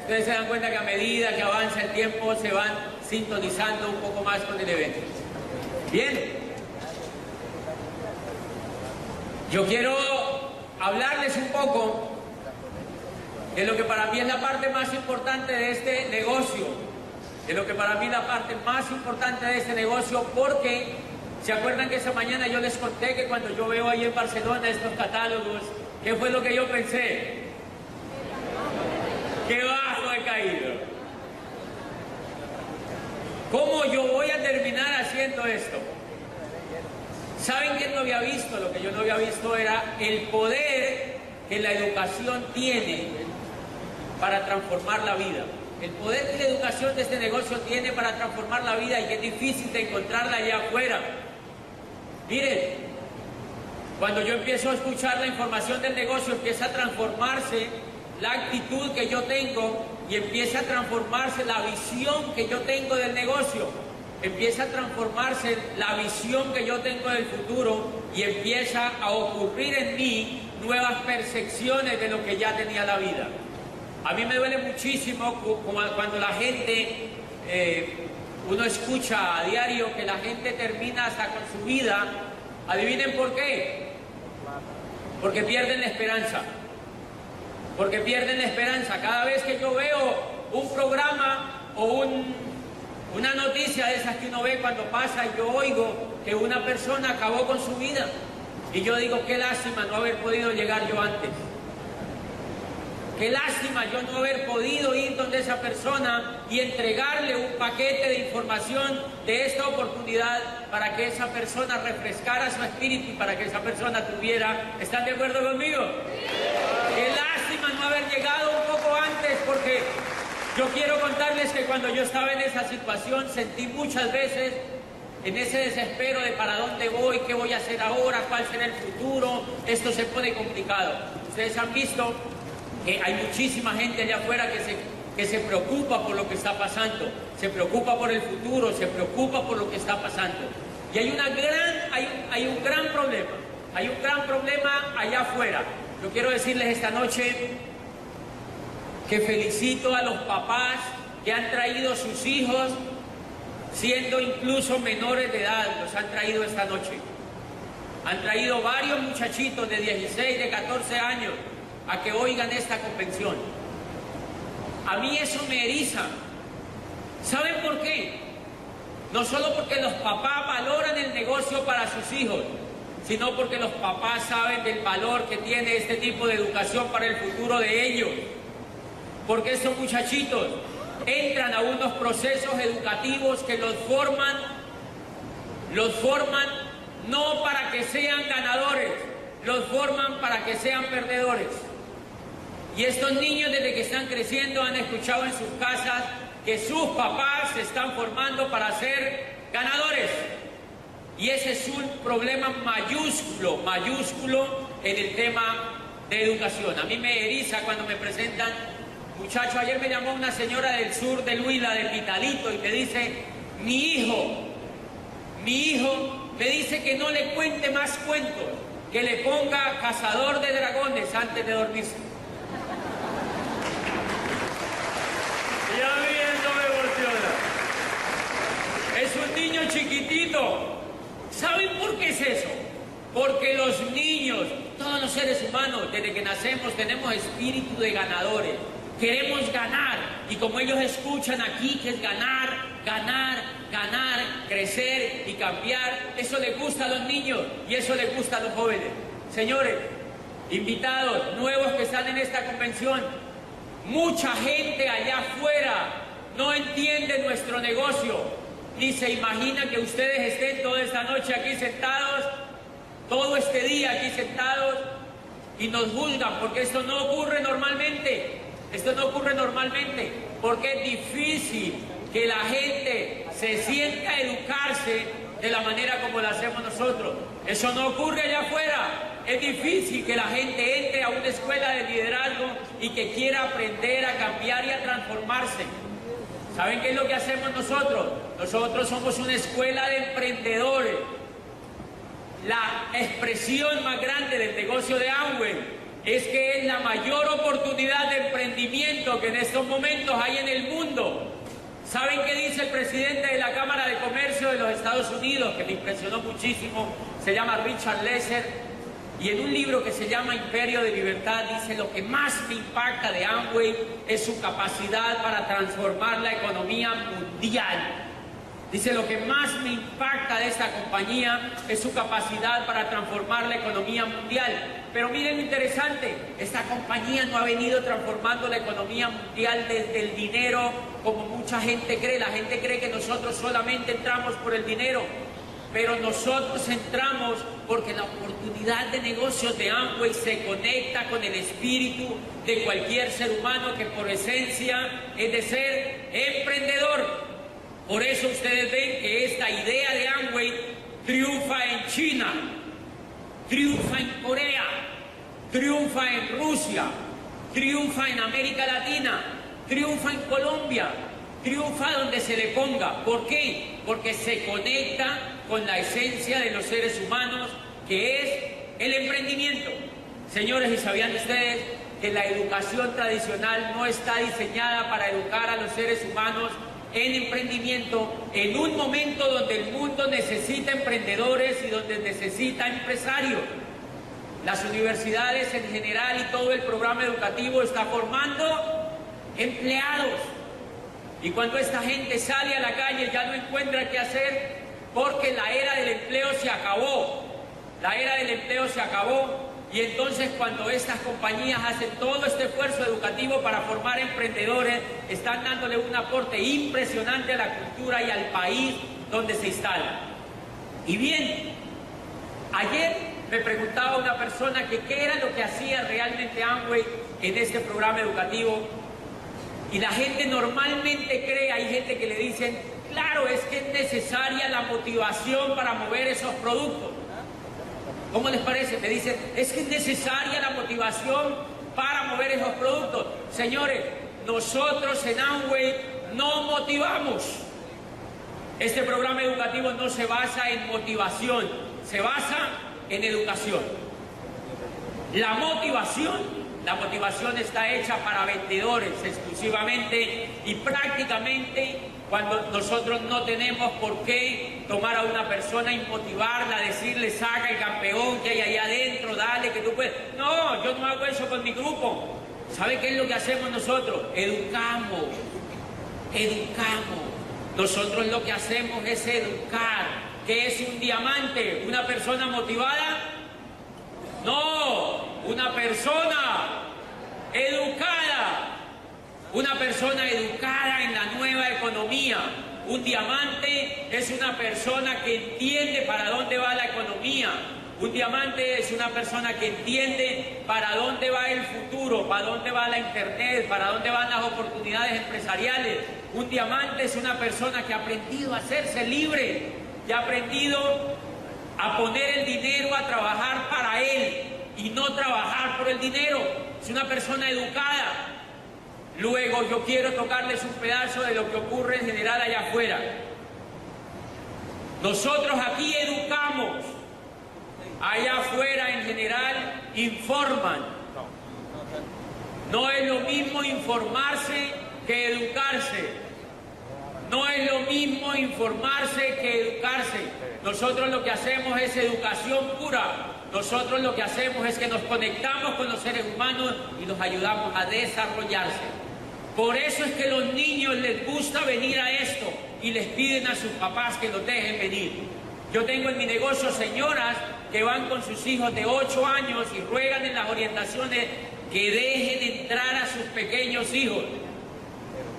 Ustedes se dan cuenta que a medida que avanza el tiempo se van sintonizando un poco más con el evento. Bien. Yo quiero hablarles un poco de lo que para mí es la parte más importante de este negocio, porque ¿se acuerdan que esa mañana yo les conté que cuando yo veo ahí en Barcelona estos catálogos, qué fue lo que yo pensé? ¡Qué bajo he caído! ¿Cómo yo voy a terminar haciendo esto? ¿Saben quién no había visto? Lo que yo no había visto era el poder que la educación tiene para transformar la vida. El poder que la educación de este negocio tiene para transformar la vida y que es difícil de encontrarla allá afuera. Miren, cuando yo empiezo a escuchar la información del negocio, empieza a transformarse la actitud que yo tengo y empieza a transformarse la visión que yo tengo del negocio. Empieza a transformarse la visión que yo tengo del futuro y empieza a ocurrir en mí nuevas percepciones de lo que ya tenía la vida. A mí me duele muchísimo cuando la gente, uno escucha a diario que la gente termina hasta con su vida. ¿Adivinen por qué? Porque pierden la esperanza. Porque pierden la esperanza. Cada vez que yo veo un programa o una noticia de esas que uno ve cuando pasa, y yo oigo que una persona acabó con su vida, y yo digo, qué lástima no haber podido llegar yo antes. Qué lástima yo no haber podido ir donde esa persona y entregarle un paquete de información de esta oportunidad para que esa persona refrescara su espíritu y para que esa persona tuviera... ¿Están de acuerdo conmigo? Qué lástima no haber llegado un poco antes, porque yo quiero contarles que cuando yo estaba en esa situación sentí muchas veces en ese desespero de para dónde voy, qué voy a hacer ahora, cuál será el futuro. Esto se pone complicado. Ustedes han visto que hay muchísima gente allá afuera que se preocupa por lo que está pasando, se preocupa por el futuro, se preocupa por lo que está pasando. Y hay un gran problema allá afuera. Yo quiero decirles esta noche que felicito a los papás que han traído sus hijos, siendo incluso menores de edad, los han traído esta noche. Han traído varios muchachitos de 16, de 14 años, a que oigan esta convención. A mí eso me eriza. ¿Saben por qué? No solo porque los papás valoran el negocio para sus hijos, sino porque los papás saben del valor que tiene este tipo de educación para el futuro de ellos. Porque estos muchachitos entran a unos procesos educativos que los forman no para que sean ganadores, los forman para que sean perdedores. Y estos niños, desde que están creciendo, han escuchado en sus casas que sus papás se están formando para ser ganadores. Y ese es un problema mayúsculo en el tema de educación. A mí me eriza cuando me presentan muchachos. Ayer me llamó una señora del sur de Huila, de Pitalito, y me dice, mi hijo me dice que no le cuente más cuentos, que le ponga Cazador de Dragones antes de dormirse. Y a mí eso me emociona. Es un niño chiquitito. ¿Saben por qué es eso? Porque los niños, todos los seres humanos, desde que nacemos tenemos espíritu de ganadores. Queremos ganar. Y como ellos escuchan aquí que es ganar, crecer y cambiar, eso les gusta a los niños y eso les gusta a los jóvenes. Señores, invitados nuevos que están en esta convención, mucha gente allá afuera no entiende nuestro negocio, ni se imagina que ustedes estén toda esta noche aquí sentados, todo este día aquí sentados, y nos juzgan, porque esto no ocurre normalmente. Esto no ocurre normalmente, porque es difícil que la gente se sienta a educarse de la manera como lo hacemos nosotros. Eso no ocurre allá afuera. Es difícil que la gente entre a una escuela de liderazgo y que quiera aprender a cambiar y a transformarse. ¿Saben qué es lo que hacemos nosotros? Nosotros somos una escuela de emprendedores. La expresión más grande del negocio de Amway es que es la mayor oportunidad de emprendimiento que en estos momentos hay en el mundo. ¿Saben qué dice el presidente de la Cámara de Comercio de los Estados Unidos, que me impresionó muchísimo? Se llama Richard Lesser, y en un libro que se llama Imperio de Libertad dice: lo que más me impacta de Amway es su capacidad para transformar la economía mundial. Dice: lo que más me impacta de esta compañía es su capacidad para transformar la economía mundial. Pero miren lo interesante, esta compañía no ha venido transformando la economía mundial desde el dinero como mucha gente cree. La gente cree que nosotros solamente entramos por el dinero, pero nosotros entramos porque la oportunidad de negocios de Amway se conecta con el espíritu de cualquier ser humano que por esencia es de ser emprendedor. Por eso ustedes ven que esta idea de Amway triunfa en China, triunfa en Corea, triunfa en Rusia, triunfa en América Latina, triunfa en Colombia, triunfa donde se le ponga. ¿Por qué? Porque se conecta con la esencia de los seres humanos, que es el emprendimiento. Señores, ¿y sabían ustedes que la educación tradicional no está diseñada para educar a los seres humanos en emprendimiento en un momento donde el mundo necesita emprendedores y donde necesita empresarios? Las universidades en general y todo el programa educativo está formando empleados. Y cuando esta gente sale a la calle ya no encuentra qué hacer, porque la era del empleo se acabó. La era del empleo se acabó. Y entonces cuando estas compañías hacen todo este esfuerzo educativo para formar emprendedores, están dándole un aporte impresionante a la cultura y al país donde se instalan. Y bien, ayer me preguntaba una persona que qué era lo que hacía realmente Amway en este programa educativo. Y la gente normalmente cree, hay gente que le dicen: claro, es que es necesaria la motivación para mover esos productos. ¿Cómo les parece? Me dicen: es que es necesaria la motivación para mover esos productos. Señores, nosotros en Amway no motivamos. Este programa educativo no se basa en motivación, se basa en educación. La motivación está hecha para vendedores exclusivamente, y prácticamente cuando nosotros no tenemos por qué tomar a una persona y motivarla, decirle: saca el campeón que hay allá adentro, dale que tú puedes. No, yo no hago eso con mi grupo. ¿Sabe qué es lo que hacemos nosotros? Educamos. Nosotros lo que hacemos es educar. ¿Qué es un diamante? ¿Una persona motivada? No, una persona educada. Una persona educada en la nueva economía. Un diamante es una persona que entiende para dónde va la economía. Un diamante es una persona que entiende para dónde va el futuro, para dónde va la internet, para dónde van las oportunidades empresariales. Un diamante es una persona que ha aprendido a hacerse libre, que ha aprendido a poner el dinero a trabajar para él y no trabajar por el dinero. Es una persona educada. Luego yo quiero tocarles un pedazo de lo que ocurre en general allá afuera. Nosotros aquí educamos, allá afuera en general informan. No es lo mismo informarse que educarse. No es lo mismo informarse que educarse. Nosotros lo que hacemos es educación pura. Nosotros lo que hacemos es que nos conectamos con los seres humanos y los ayudamos a desarrollarse. Por eso es que a los niños les gusta venir a esto y les piden a sus papás que los dejen venir. Yo tengo en mi negocio señoras que van con sus hijos de 8 años y ruegan en las orientaciones que dejen entrar a sus pequeños hijos.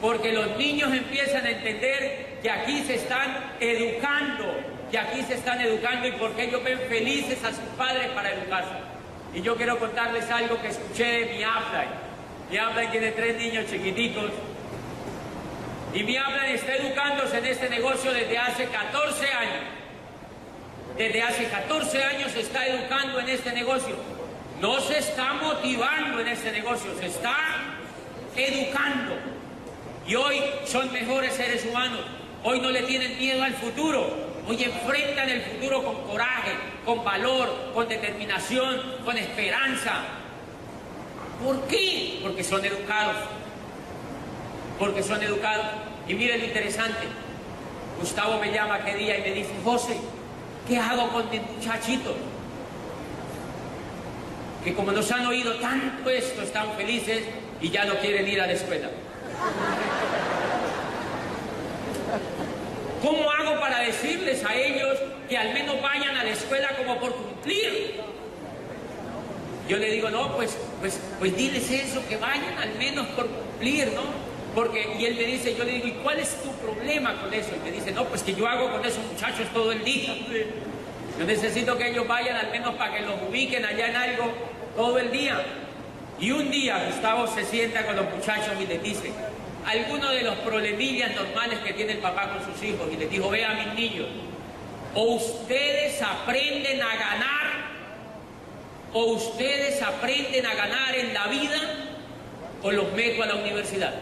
Porque los niños empiezan a entender que aquí se están educando, y porque ellos ven felices a sus padres para educarse. Y yo quiero contarles algo que escuché de mi upline. Mi upline tiene 3 niños chiquititos, y mi upline está educándose en este negocio desde hace 14 años. Desde hace 14 años se está educando en este negocio. No se está motivando en este negocio, se está educando. Y hoy son mejores seres humanos. Hoy no le tienen miedo al futuro. Hoy enfrentan el futuro con coraje, con valor, con determinación, con esperanza. ¿Por qué? Porque son educados. Porque son educados. Y miren lo interesante. Gustavo me llama aquel día y me dice, José, ¿qué hago con mis muchachitos? Que como nos han oído tanto esto, están felices y ya no quieren ir a la escuela. ¿Cómo hago para decirles a ellos que al menos vayan a la escuela como por cumplir? Yo le digo, no, pues diles eso, que vayan al menos por cumplir, ¿no? Y él me dice, yo le digo, ¿y cuál es tu problema con eso? Y me dice, no, pues que yo hago con esos muchachos todo el día. Yo necesito que ellos vayan al menos para que los ubiquen allá en algo todo el día. Y un día Gustavo se sienta con los muchachos y les dice, algunos de los problemillas normales que tiene el papá con sus hijos, y les dijo, vean mis niños, o ustedes aprenden a ganar, o ustedes aprenden a ganar en la vida, o los meto a la universidad.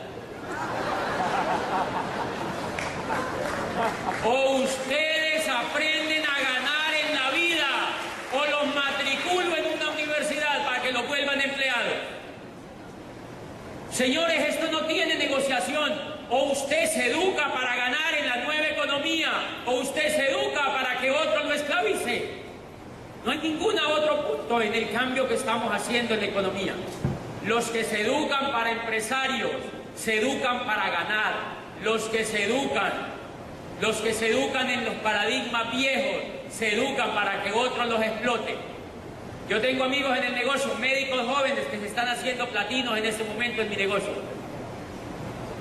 O ustedes aprenden a ganar en la vida, o los matriculo en una universidad para que los vuelvan empleados. Señores, esto no tiene negociación. O usted se educa para ganar en la nueva economía, o usted se educa para que otro lo esclavice. No hay ningún otro punto en el cambio que estamos haciendo en la economía. Los que se educan para empresarios, se educan para ganar. Los que se educan en los paradigmas viejos, se educan para que otros los exploten. Yo tengo amigos en el negocio, médicos jóvenes que se están haciendo platinos en este momento en mi negocio.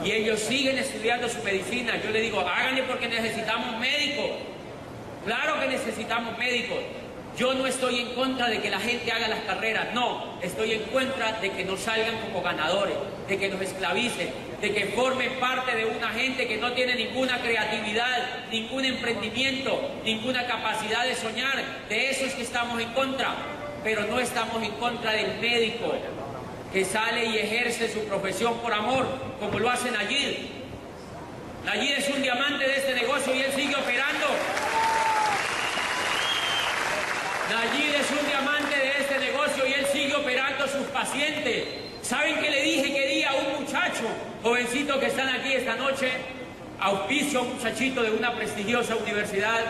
Y ellos siguen estudiando su medicina. Yo les digo, háganle porque necesitamos médicos. Claro que necesitamos médicos. Yo no estoy en contra de que la gente haga las carreras, no. Estoy en contra de que no salgan como ganadores, de que nos esclavicen, de que formen parte de una gente que no tiene ninguna creatividad, ningún emprendimiento, ninguna capacidad de soñar. De eso es que estamos en contra. Pero no estamos en contra del médico que sale y ejerce su profesión por amor, como lo hace Nayib. Nayib es un diamante de este negocio y él sigue operando. Nayib es un diamante de este negocio y él sigue operando a sus pacientes. ¿Saben qué le dije que día a un muchacho, jovencito que están aquí esta noche? Auspicio a un muchachito de una prestigiosa universidad.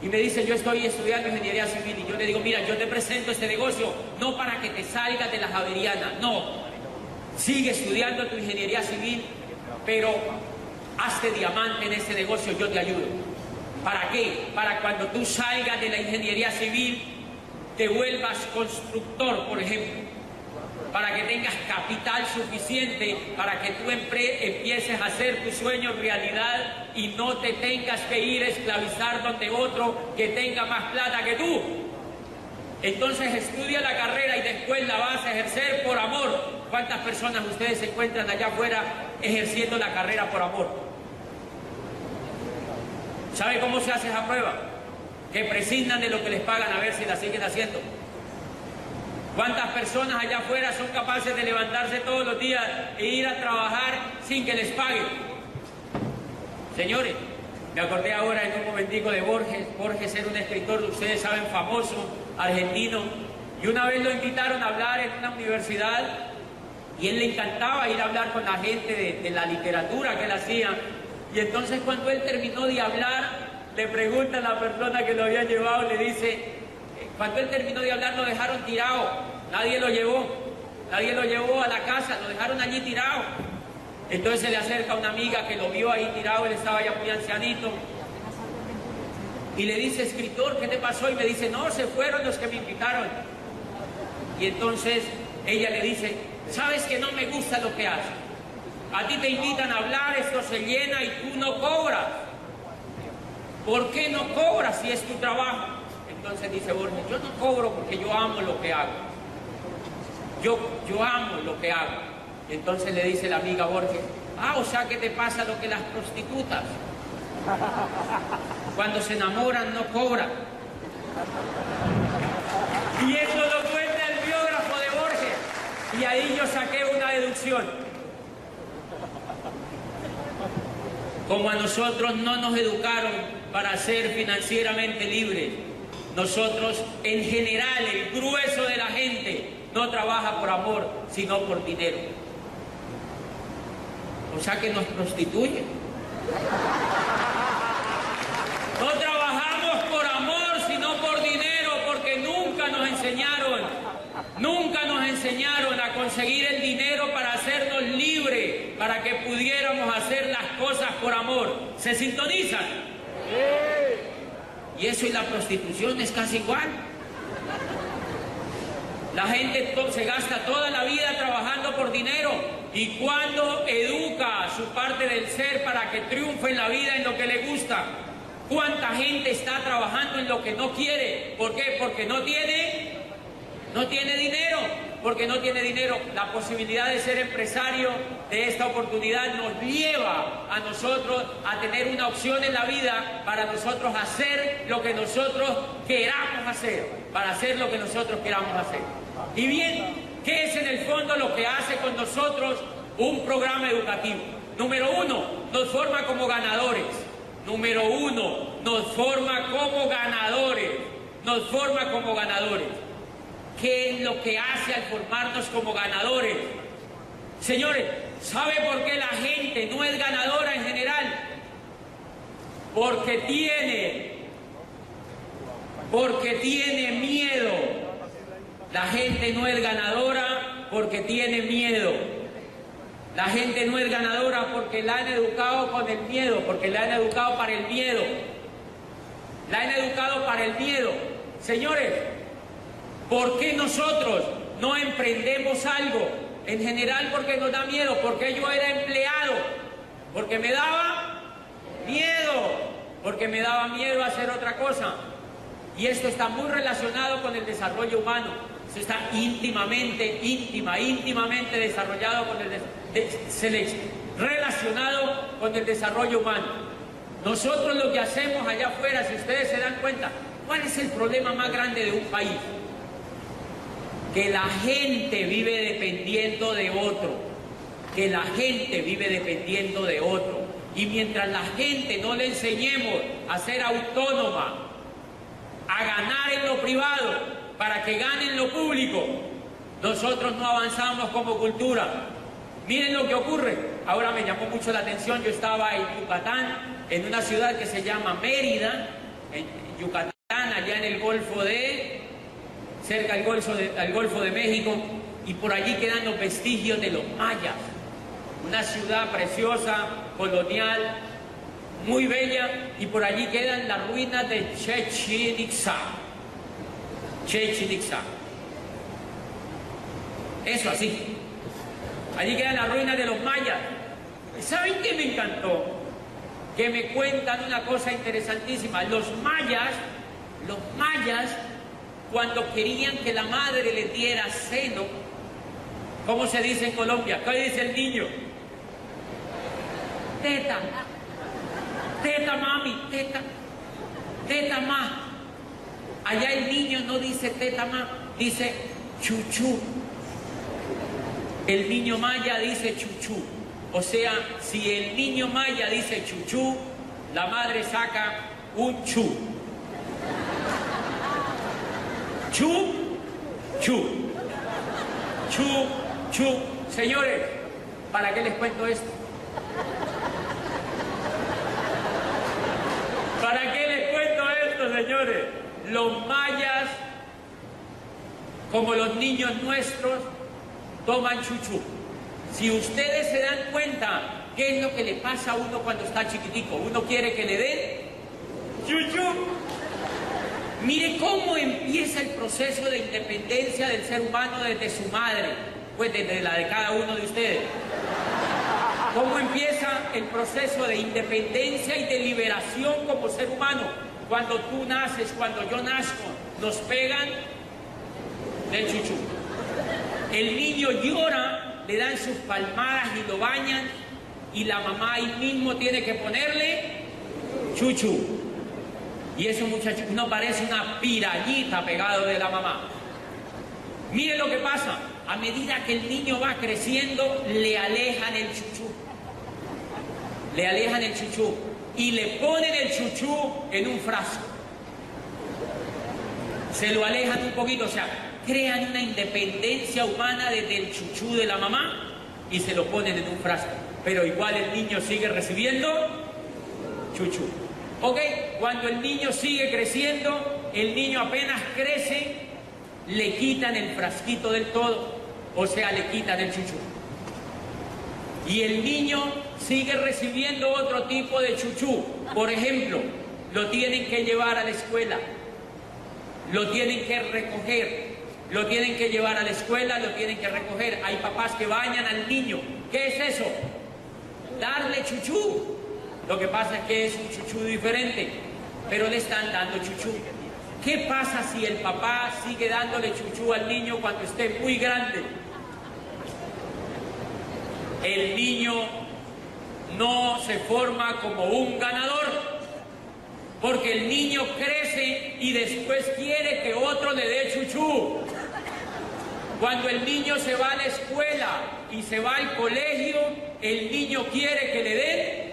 Y me dice, yo estoy estudiando ingeniería civil. Y yo le digo, mira, yo te presento este negocio no para que te salgas de la Javeriana, no. Sigue estudiando tu ingeniería civil, pero hazte diamante en este negocio, yo te ayudo. ¿Para qué? Para cuando tú salgas de la ingeniería civil, te vuelvas constructor, por ejemplo. Para que tengas capital suficiente para que tú empieces a hacer tus sueños realidad y no te tengas que ir a esclavizar donde otro que tenga más plata que tú. Entonces estudia la carrera y después la vas a ejercer por amor. ¿Cuántas personas ustedes se encuentran allá afuera ejerciendo la carrera por amor? ¿Sabe cómo se hace esa prueba? Que prescindan de lo que les pagan a ver si la siguen haciendo. ¿Cuántas personas allá afuera son capaces de levantarse todos los días e ir a trabajar sin que les paguen? Señores, me acordé ahora en un momentico de Borges. Borges era un escritor, ustedes saben, famoso, argentino. Y una vez lo invitaron a hablar en una universidad y él le encantaba ir a hablar con la gente de la literatura que él hacía. Y entonces cuando él terminó de hablar, le pregunta a la persona que lo había llevado, le dice... Cuando él terminó de hablar, lo dejaron tirado. Nadie lo llevó a la casa, lo dejaron allí tirado. Entonces se le acerca una amiga que lo vio ahí tirado, él estaba ya muy ancianito. Y le dice, escritor, ¿qué te pasó? Y me dice, no, se fueron los que me invitaron. Y entonces ella le dice, ¿sabes que no me gusta lo que haces? A ti te invitan a hablar, esto se llena y tú no cobras. ¿Por qué no cobras si es tu trabajo? Entonces dice Borges, yo no cobro porque yo amo lo que hago. Yo amo lo que hago. Entonces le dice la amiga Borges, o sea que te pasa lo que las prostitutas. Cuando se enamoran no cobran. Y eso lo cuenta el biógrafo de Borges. Y ahí yo saqué una deducción. Como a nosotros no nos educaron para ser financieramente libres, nosotros, en general, el grueso de la gente no trabaja por amor, sino por dinero. O sea que nos prostituyen. No trabajamos por amor, sino por dinero, porque nunca nos enseñaron a conseguir el dinero para hacernos libres, para que pudiéramos hacer las cosas por amor. ¿Se sintonizan? Y eso y la prostitución es casi igual. La gente se gasta toda la vida trabajando por dinero, y cuando educa su parte del ser para que triunfe en la vida en lo que le gusta, ¿cuánta gente está trabajando en lo que no quiere? ¿Por qué? Porque no tiene dinero. Porque no tiene dinero. La posibilidad de ser empresario de esta oportunidad nos lleva a nosotros a tener una opción en la vida para nosotros hacer lo que nosotros queramos hacer, para hacer lo que nosotros queramos hacer. Y bien, ¿qué es en el fondo lo que hace con nosotros un programa educativo? Número uno, nos forma como ganadores. Número uno, nos forma como ganadores. Nos forma como ganadores. ¿Qué es lo que hace al formarnos como ganadores? Señores, ¿sabe por qué la gente no es ganadora en general? Porque tiene miedo. La gente no es ganadora porque tiene miedo. La gente no es ganadora porque la han educado con el miedo, porque la han educado para el miedo. La han educado para el miedo. Señores, ¿por qué nosotros no emprendemos algo? En general porque nos da miedo, porque yo era empleado, porque me daba miedo hacer otra cosa. Y esto está muy relacionado con el desarrollo humano. Esto está íntimamente desarrollado relacionado con el desarrollo humano. Nosotros lo que hacemos allá afuera, si ustedes se dan cuenta, ¿cuál es el problema más grande de un país? Que la gente vive dependiendo de otro. Y mientras la gente no le enseñemos a ser autónoma, a ganar en lo privado para que gane en lo público, nosotros no avanzamos como cultura. Miren lo que ocurre. Ahora me llamó mucho la atención, yo estaba en Yucatán, en una ciudad que se llama Mérida, en Yucatán, allá en el cerca al Golfo de México, y por allí quedan los vestigios de los mayas. Una ciudad preciosa, colonial, muy bella, y por allí quedan las ruinas de Chichén Itzá. Eso así. Allí quedan las ruinas de los mayas. ¿Y saben qué me encantó? Que me cuentan una cosa interesantísima. Los mayas, cuando querían que la madre les diera seno, ¿cómo se dice en Colombia? ¿Qué dice el niño? Teta. Teta, mami, teta, ma. Allá el niño no dice teta, ma, dice chuchú. El niño maya dice chuchú. O sea, si el niño maya dice chuchú, la madre saca un chu. Chu. Señores, ¿para qué les cuento esto? ¿Para qué les cuento esto, señores? Los mayas, como los niños nuestros, toman chuchú. Si ustedes se dan cuenta, ¿qué es lo que le pasa a uno cuando está chiquitico? Uno quiere que le den chuchú. Mire cómo empieza el proceso de independencia del ser humano desde su madre, pues desde la de cada uno de ustedes. ¿Cómo empieza el proceso de independencia y de liberación como ser humano? Cuando tú naces, cuando yo nazco, nos pegan del chuchú. El niño llora, le dan sus palmadas y lo bañan, y la mamá ahí mismo tiene que ponerle chuchú. Y ese muchacho no parece una pirañita pegado de la mamá. Mire lo que pasa. A medida que el niño va creciendo, le alejan el chuchú. Le alejan el chuchú. Y le ponen el chuchú en un frasco. Se lo alejan un poquito. O sea, crean una independencia humana desde el chuchú de la mamá y se lo ponen en un frasco. Pero igual el niño sigue recibiendo chuchú. ¿Ok? Cuando el niño sigue creciendo, el niño apenas crece, le quitan el frasquito del todo, o sea, le quitan el chuchú. Y el niño sigue recibiendo otro tipo de chuchú. Por ejemplo, lo tienen que llevar a la escuela, lo tienen que recoger, lo tienen que llevar a la escuela, lo tienen que recoger. Hay papás que bañan al niño. ¿Qué es eso? Darle chuchú. Lo que pasa es que es un chuchú diferente, pero le están dando chuchú. ¿Qué pasa si el papá sigue dándole chuchú al niño cuando esté muy grande? El niño no se forma como un ganador, porque el niño crece y después quiere que otro le dé chuchú. Cuando el niño se va a la escuela y se va al colegio, el niño quiere que le den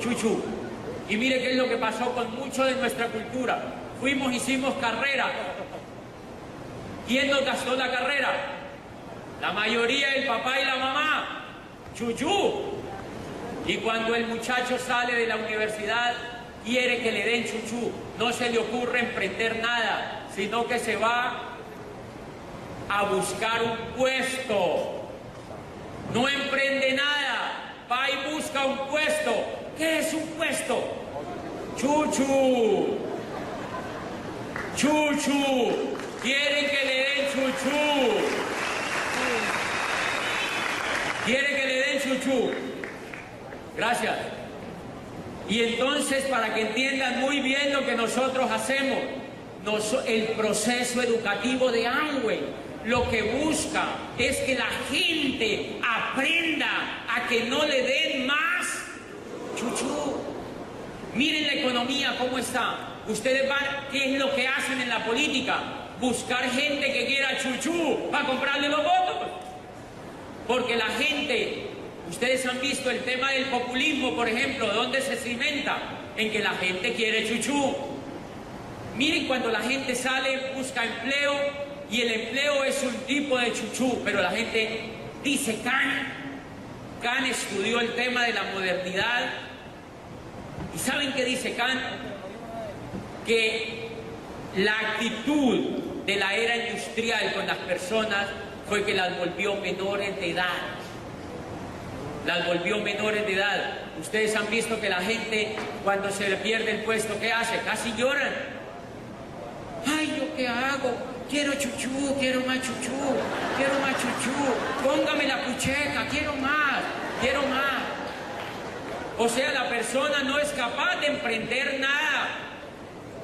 chuchú. Y mire qué es lo que pasó con mucho de nuestra cultura. Hicimos carrera. ¿Quién nos gastó la carrera? La mayoría, el papá y la mamá. Chuchú. Y cuando el muchacho sale de la universidad, quiere que le den chuchú. No se le ocurre emprender nada, sino que se va a buscar un puesto. No emprende nada, va y busca un puesto. ¿Qué es un puesto? Chuchú. Chuchú. Quieren que le den chuchú. Quiere que le den chuchú. Gracias. Y entonces, para que entiendan muy bien lo que nosotros hacemos, el proceso educativo de Amway, lo que busca es que la gente aprenda a que no le den más chuchú. Miren la economía cómo está. Ustedes van, ¿qué es lo que hacen en la política? Buscar gente que quiera chuchú para comprarle los votos. Porque la gente, ustedes han visto el tema del populismo, por ejemplo, ¿dónde se cimenta? En que la gente quiere chuchú. Miren, cuando la gente sale, busca empleo, y el empleo es un tipo de chuchú, pero la gente dice Kant estudió el tema de la modernidad, y ¿saben qué dice Kant? Que la actitud de la era industrial con las personas fue que las volvió menores de edad. Las volvió menores de edad. Ustedes han visto que la gente, cuando se le pierde el puesto, ¿qué hace? Casi lloran. Ay, ¿yo qué hago? Quiero chuchú, quiero más chuchú, quiero más chuchú. Póngame la pucheca, quiero más, quiero más. O sea, la persona no es capaz de emprender nada.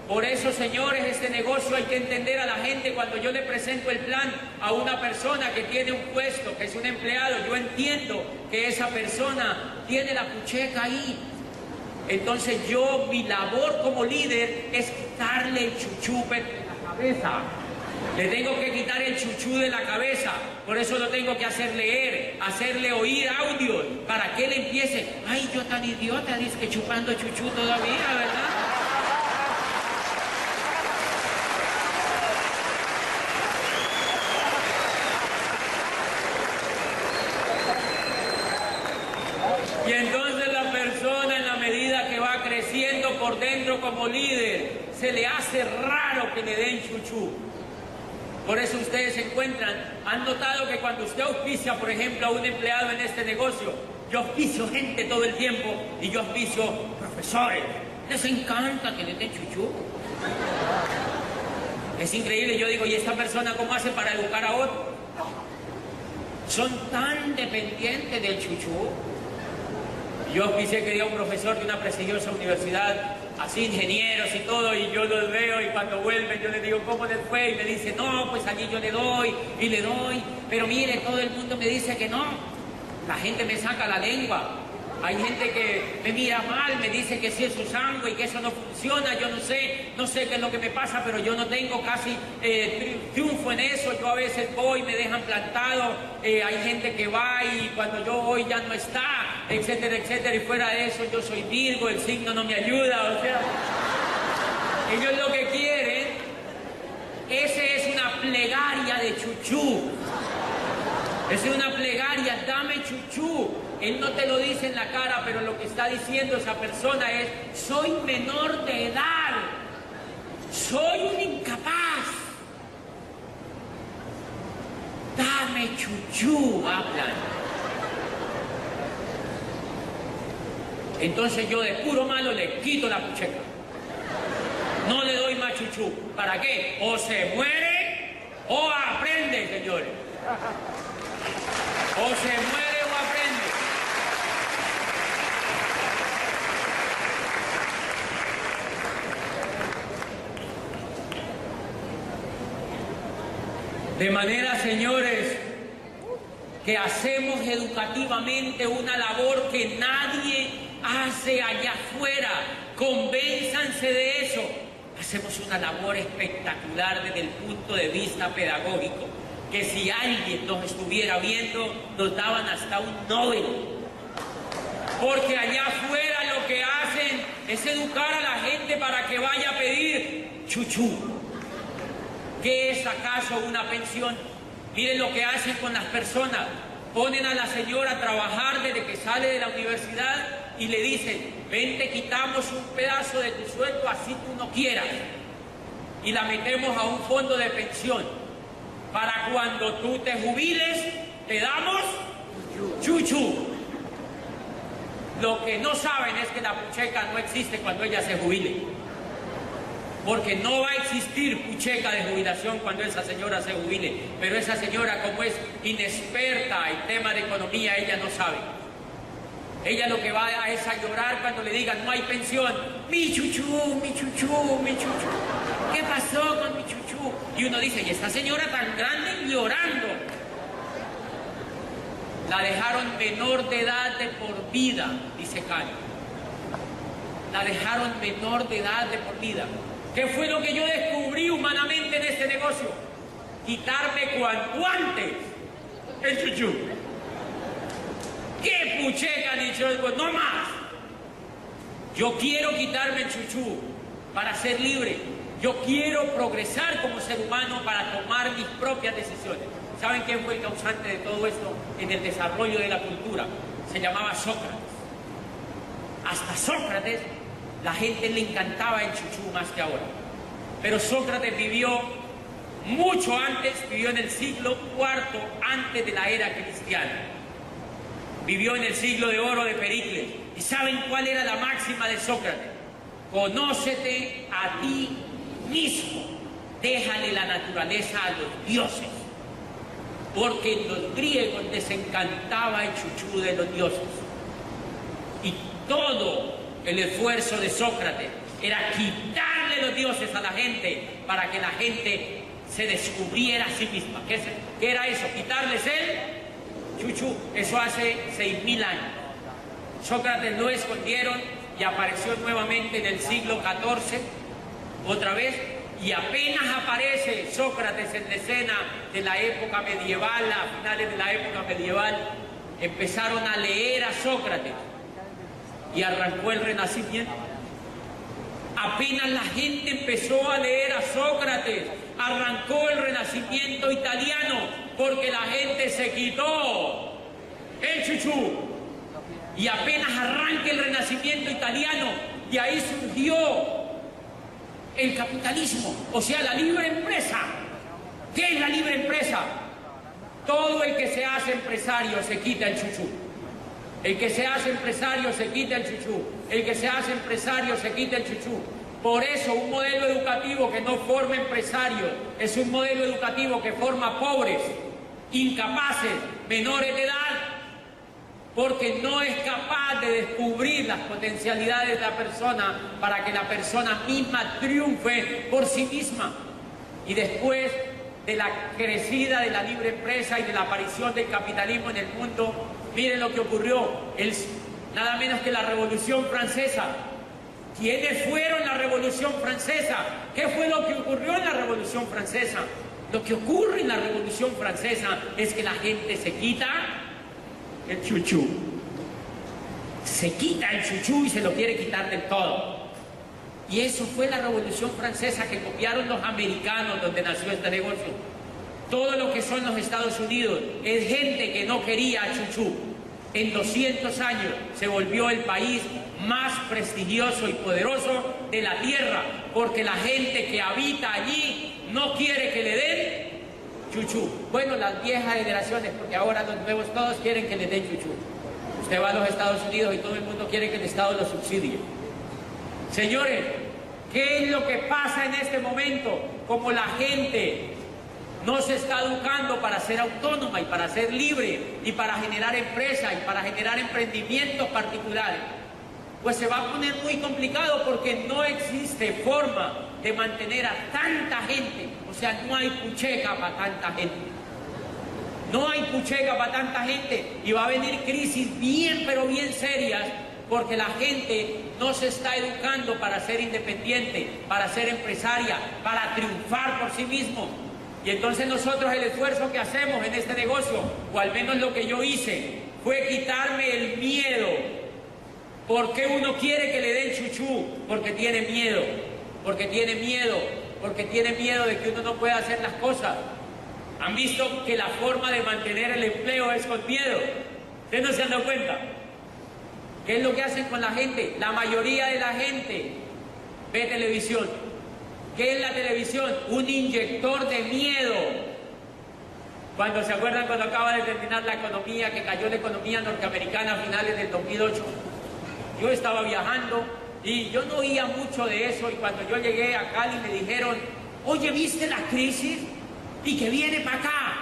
Por eso, señores, este negocio hay que entender a la gente. Cuando yo le presento el plan a una persona que tiene un puesto, que es un empleado, yo entiendo que esa persona tiene la pucheca ahí. Entonces mi labor como líder es quitarle el chuchú de la cabeza. Le tengo que quitar el chuchú de la cabeza. Por eso lo tengo que hacer leer, hacerle oír audios, para que él empiece. Ay, yo tan idiota, dice que chupando chuchú todavía, ¿verdad? Y entonces la persona, en la medida que va creciendo por dentro como líder, se le hace raro que le den chuchú. Por eso ustedes se encuentran, han notado que cuando usted auspicia, por ejemplo, a un empleado en este negocio, yo auspicio gente todo el tiempo y yo auspicio profesores. Les encanta que le den chuchú. Es increíble, yo digo, ¿y esta persona cómo hace para educar a otro? Son tan dependientes del chuchú. Yo auspicié que un profesor de una prestigiosa universidad, así ingenieros y todo, y yo los veo y cuando vuelven yo les digo, ¿cómo les fue? Y me dice, no, pues allí yo le doy y le doy, pero mire, todo el mundo me dice que no. La gente me saca la lengua. Hay gente que me mira mal, me dice que sí es su sangre y que eso no funciona. Yo no sé qué es lo que me pasa, pero yo no tengo casi triunfo en eso. Yo a veces voy, me dejan plantado, hay gente que va y cuando yo voy ya no está, etcétera, etcétera. Y fuera de eso, yo soy Virgo, el signo no me ayuda. O sea, ellos lo que quieren, esa es una plegaria de chuchú. Es una plegaria, dame chuchú. Él no te lo dice en la cara, pero lo que está diciendo esa persona es: soy menor de edad, soy un incapaz, dame chuchú, hablan. Entonces yo de puro malo le quito la pucheca. No le doy más chuchú. ¿Para qué? O se muere o aprende, señores. O se muere o aprende. De manera, señores, que hacemos educativamente una labor que nadie hace allá afuera. Convénzanse de eso. Hacemos una labor espectacular desde el punto de vista pedagógico, que si alguien nos estuviera viendo, nos daban hasta un Nobel. Porque allá afuera lo que hacen es educar a la gente para que vaya a pedir chuchú. ¿Qué es acaso una pensión? Miren lo que hacen con las personas. Ponen a la señora a trabajar desde que sale de la universidad y le dicen: ven, te quitamos un pedazo de tu sueldo así tú no quieras. Y la metemos a un fondo de pensión. Para cuando tú te jubiles, te damos chuchú. Lo que no saben es que la pucheca no existe cuando ella se jubile. Porque no va a existir pucheca de jubilación cuando esa señora se jubile. Pero esa señora, como es inexperta en temas de economía, ella no sabe. Ella lo que va es a llorar cuando le digan: no hay pensión. Mi chuchú, mi chuchú, mi chuchú. ¿Qué pasó con mi chuchú? Y uno dice: ¿y esta señora tan grande llorando? La dejaron menor de edad de por vida, dice Cali. La dejaron menor de edad de por vida. ¿Qué fue lo que yo descubrí humanamente en este negocio? Quitarme cuanto antes el chuchú. ¿Qué pucheca, ni chuchú? No más. Yo quiero quitarme el chuchú para ser libre. Yo quiero progresar como ser humano para tomar mis propias decisiones. ¿Saben quién fue el causante de todo esto en el desarrollo de la cultura? Se llamaba Sócrates. Hasta Sócrates, la gente le encantaba el chuchú más que ahora. Pero Sócrates vivió mucho antes, vivió en el siglo IV antes de la era cristiana. Vivió en el siglo de oro de Pericles. ¿Y saben cuál era la máxima de Sócrates? Conócete a ti mismo. Déjale la naturaleza a los dioses. Porque los griegos les encantaba el chuchú de los dioses. Y todo el esfuerzo de Sócrates era quitarle los dioses a la gente para que la gente se descubriera a sí misma. ¿Qué era eso? Quitarles el chuchú. Eso hace 6.000 años. Sócrates lo escondieron y apareció nuevamente en el siglo XIV, otra vez, y apenas aparece Sócrates en la escena de la época medieval, a finales de la época medieval, empezaron a leer a Sócrates y arrancó el Renacimiento. Apenas la gente empezó a leer a Sócrates, arrancó el Renacimiento italiano, porque la gente se quitó el chuchú. Y apenas arranca el Renacimiento italiano, de ahí surgió el capitalismo, o sea, la libre empresa. ¿Qué es la libre empresa? Todo el que se hace empresario se quita el chuchú. El que se hace empresario se quita el chuchú. El que se hace empresario se quita el chuchú. Por eso un modelo educativo que no forma empresarios es un modelo educativo que forma pobres, incapaces, menores de edad, porque no es capaz de descubrir las potencialidades de la persona para que la persona misma triunfe por sí misma. Y después de la crecida de la libre empresa y de la aparición del capitalismo en el mundo, miren lo que ocurrió, nada menos que la Revolución Francesa. ¿Quiénes fueron la Revolución Francesa? ¿Qué fue lo que ocurrió en la Revolución Francesa? Lo que ocurre en la Revolución Francesa es que la gente se quita el chuchú. Se quita el chuchú y se lo quiere quitar del todo. Y eso fue la Revolución Francesa que copiaron los americanos donde nació este negocio. todo lo que son los Estados Unidos, es gente que no quería a Chuchú. En 200 años se volvió el país más prestigioso y poderoso de la tierra, porque la gente que habita allí no quiere que le den chuchú. Bueno, las viejas generaciones, porque ahora los nuevos todos quieren que les den chuchú. Usted va a los Estados Unidos y todo el mundo quiere que el Estado lo subsidie. Señores, ¿qué es lo que pasa en este momento? Como la gente no se está educando para ser autónoma y para ser libre y para generar empresas y para generar emprendimientos particulares, pues se va a poner muy complicado porque no existe forma de mantener a tanta gente. O sea, no hay pucheca para tanta gente. No hay pucheca para tanta gente y va a venir crisis bien, pero bien serias, porque la gente no se está educando para ser independiente, para ser empresaria, para triunfar por sí mismo. Y entonces nosotros el esfuerzo que hacemos en este negocio, o al menos lo que yo hice, fue quitarme el miedo. ¿Por qué uno quiere que le den chuchú? Porque tiene miedo, porque tiene miedo, porque tiene miedo de que uno no pueda hacer las cosas. ¿Han visto que la forma de mantener el empleo es con miedo? ¿Ustedes no se han dado cuenta? ¿Qué es lo que hacen con la gente? La mayoría de la gente ve televisión. ¿Qué es la televisión? Un inyector de miedo. Cuando se acuerdan cuando acaba de terminar la economía, que cayó la economía norteamericana a finales del 2008, yo estaba viajando y yo no oía mucho de eso, y cuando yo llegué a Cali me dijeron, oye, ¿viste la crisis? Y que viene para acá.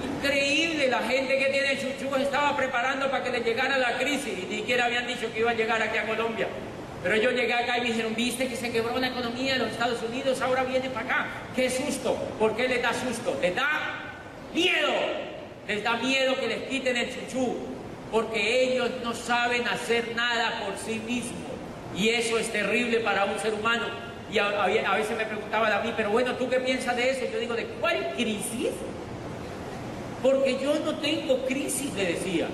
Increíble, la gente que tiene chuchú estaba preparando para que le llegara la crisis y ni siquiera habían dicho que iba a llegar aquí a Colombia. Pero yo llegué acá y me dijeron, ¿viste que se quebró la economía de los Estados Unidos? Ahora viene para acá. ¡Qué susto! ¿Por qué les da susto? Les da miedo. Les da miedo que les quiten el chuchú, porque ellos no saben hacer nada por sí mismos. Y eso es terrible para un ser humano. Y a veces me preguntaban a mí, pero bueno, ¿tú qué piensas de eso? Yo digo, ¿de cuál crisis? Porque yo no tengo crisis, le decía.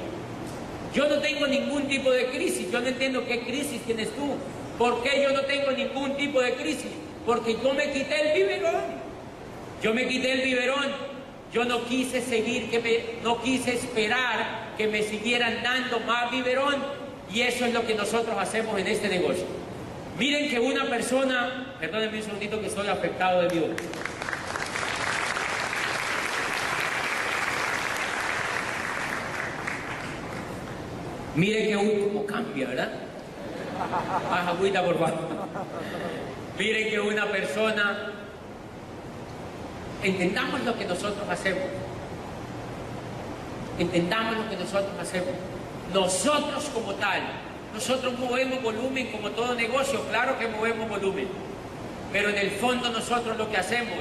Yo no tengo ningún tipo de crisis. Yo no entiendo qué crisis tienes tú. ¿Por qué yo no tengo ningún tipo de crisis? Porque yo me quité el biberón. Yo me quité el biberón. Yo no quise seguir, no quise esperar que me siguieran dando más biberón. Y eso es lo que nosotros hacemos en este negocio. Miren que una persona, perdónenme un segundito que estoy afectado de mi voz. Miren que uno como cambia, ¿verdad? Haz agüita, por favor. Miren que una persona, entendamos lo que nosotros hacemos. Entendamos lo que nosotros hacemos. Nosotros como tal, nosotros movemos volumen como todo negocio, claro que movemos volumen. Pero en el fondo nosotros lo que hacemos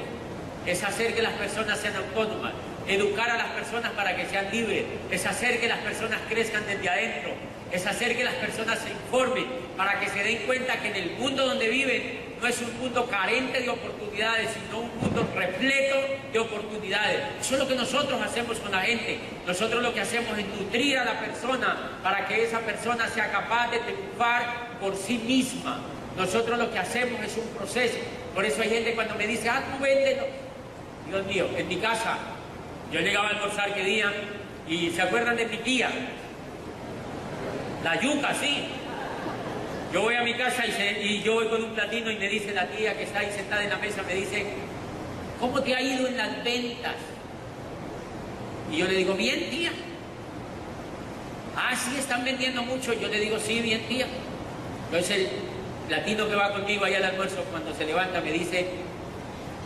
es hacer que las personas sean autónomas, educar a las personas para que sean libres, es hacer que las personas crezcan desde adentro, es hacer que las personas se informen para que se den cuenta que en el mundo donde viven no es un mundo carente de oportunidades, sino un mundo repleto de oportunidades. Eso es lo que nosotros hacemos con la gente. Nosotros lo que hacemos es nutrir a la persona para que esa persona sea capaz de triunfar por sí misma. Nosotros lo que hacemos es un proceso. Por eso hay gente cuando me dice, tú véndelo. Dios mío, en mi casa, yo llegaba a almorzar que día y ¿se acuerdan de mi tía? La yuca, sí. Yo voy a mi casa y yo voy con un platino y me dice la tía que está ahí sentada en la mesa, me dice, ¿cómo te ha ido en las ventas? Y yo le digo, bien, tía. Ah, sí, están vendiendo mucho. Yo le digo, sí, bien, tía. Entonces el platino que va conmigo allá al almuerzo, cuando se levanta, me dice,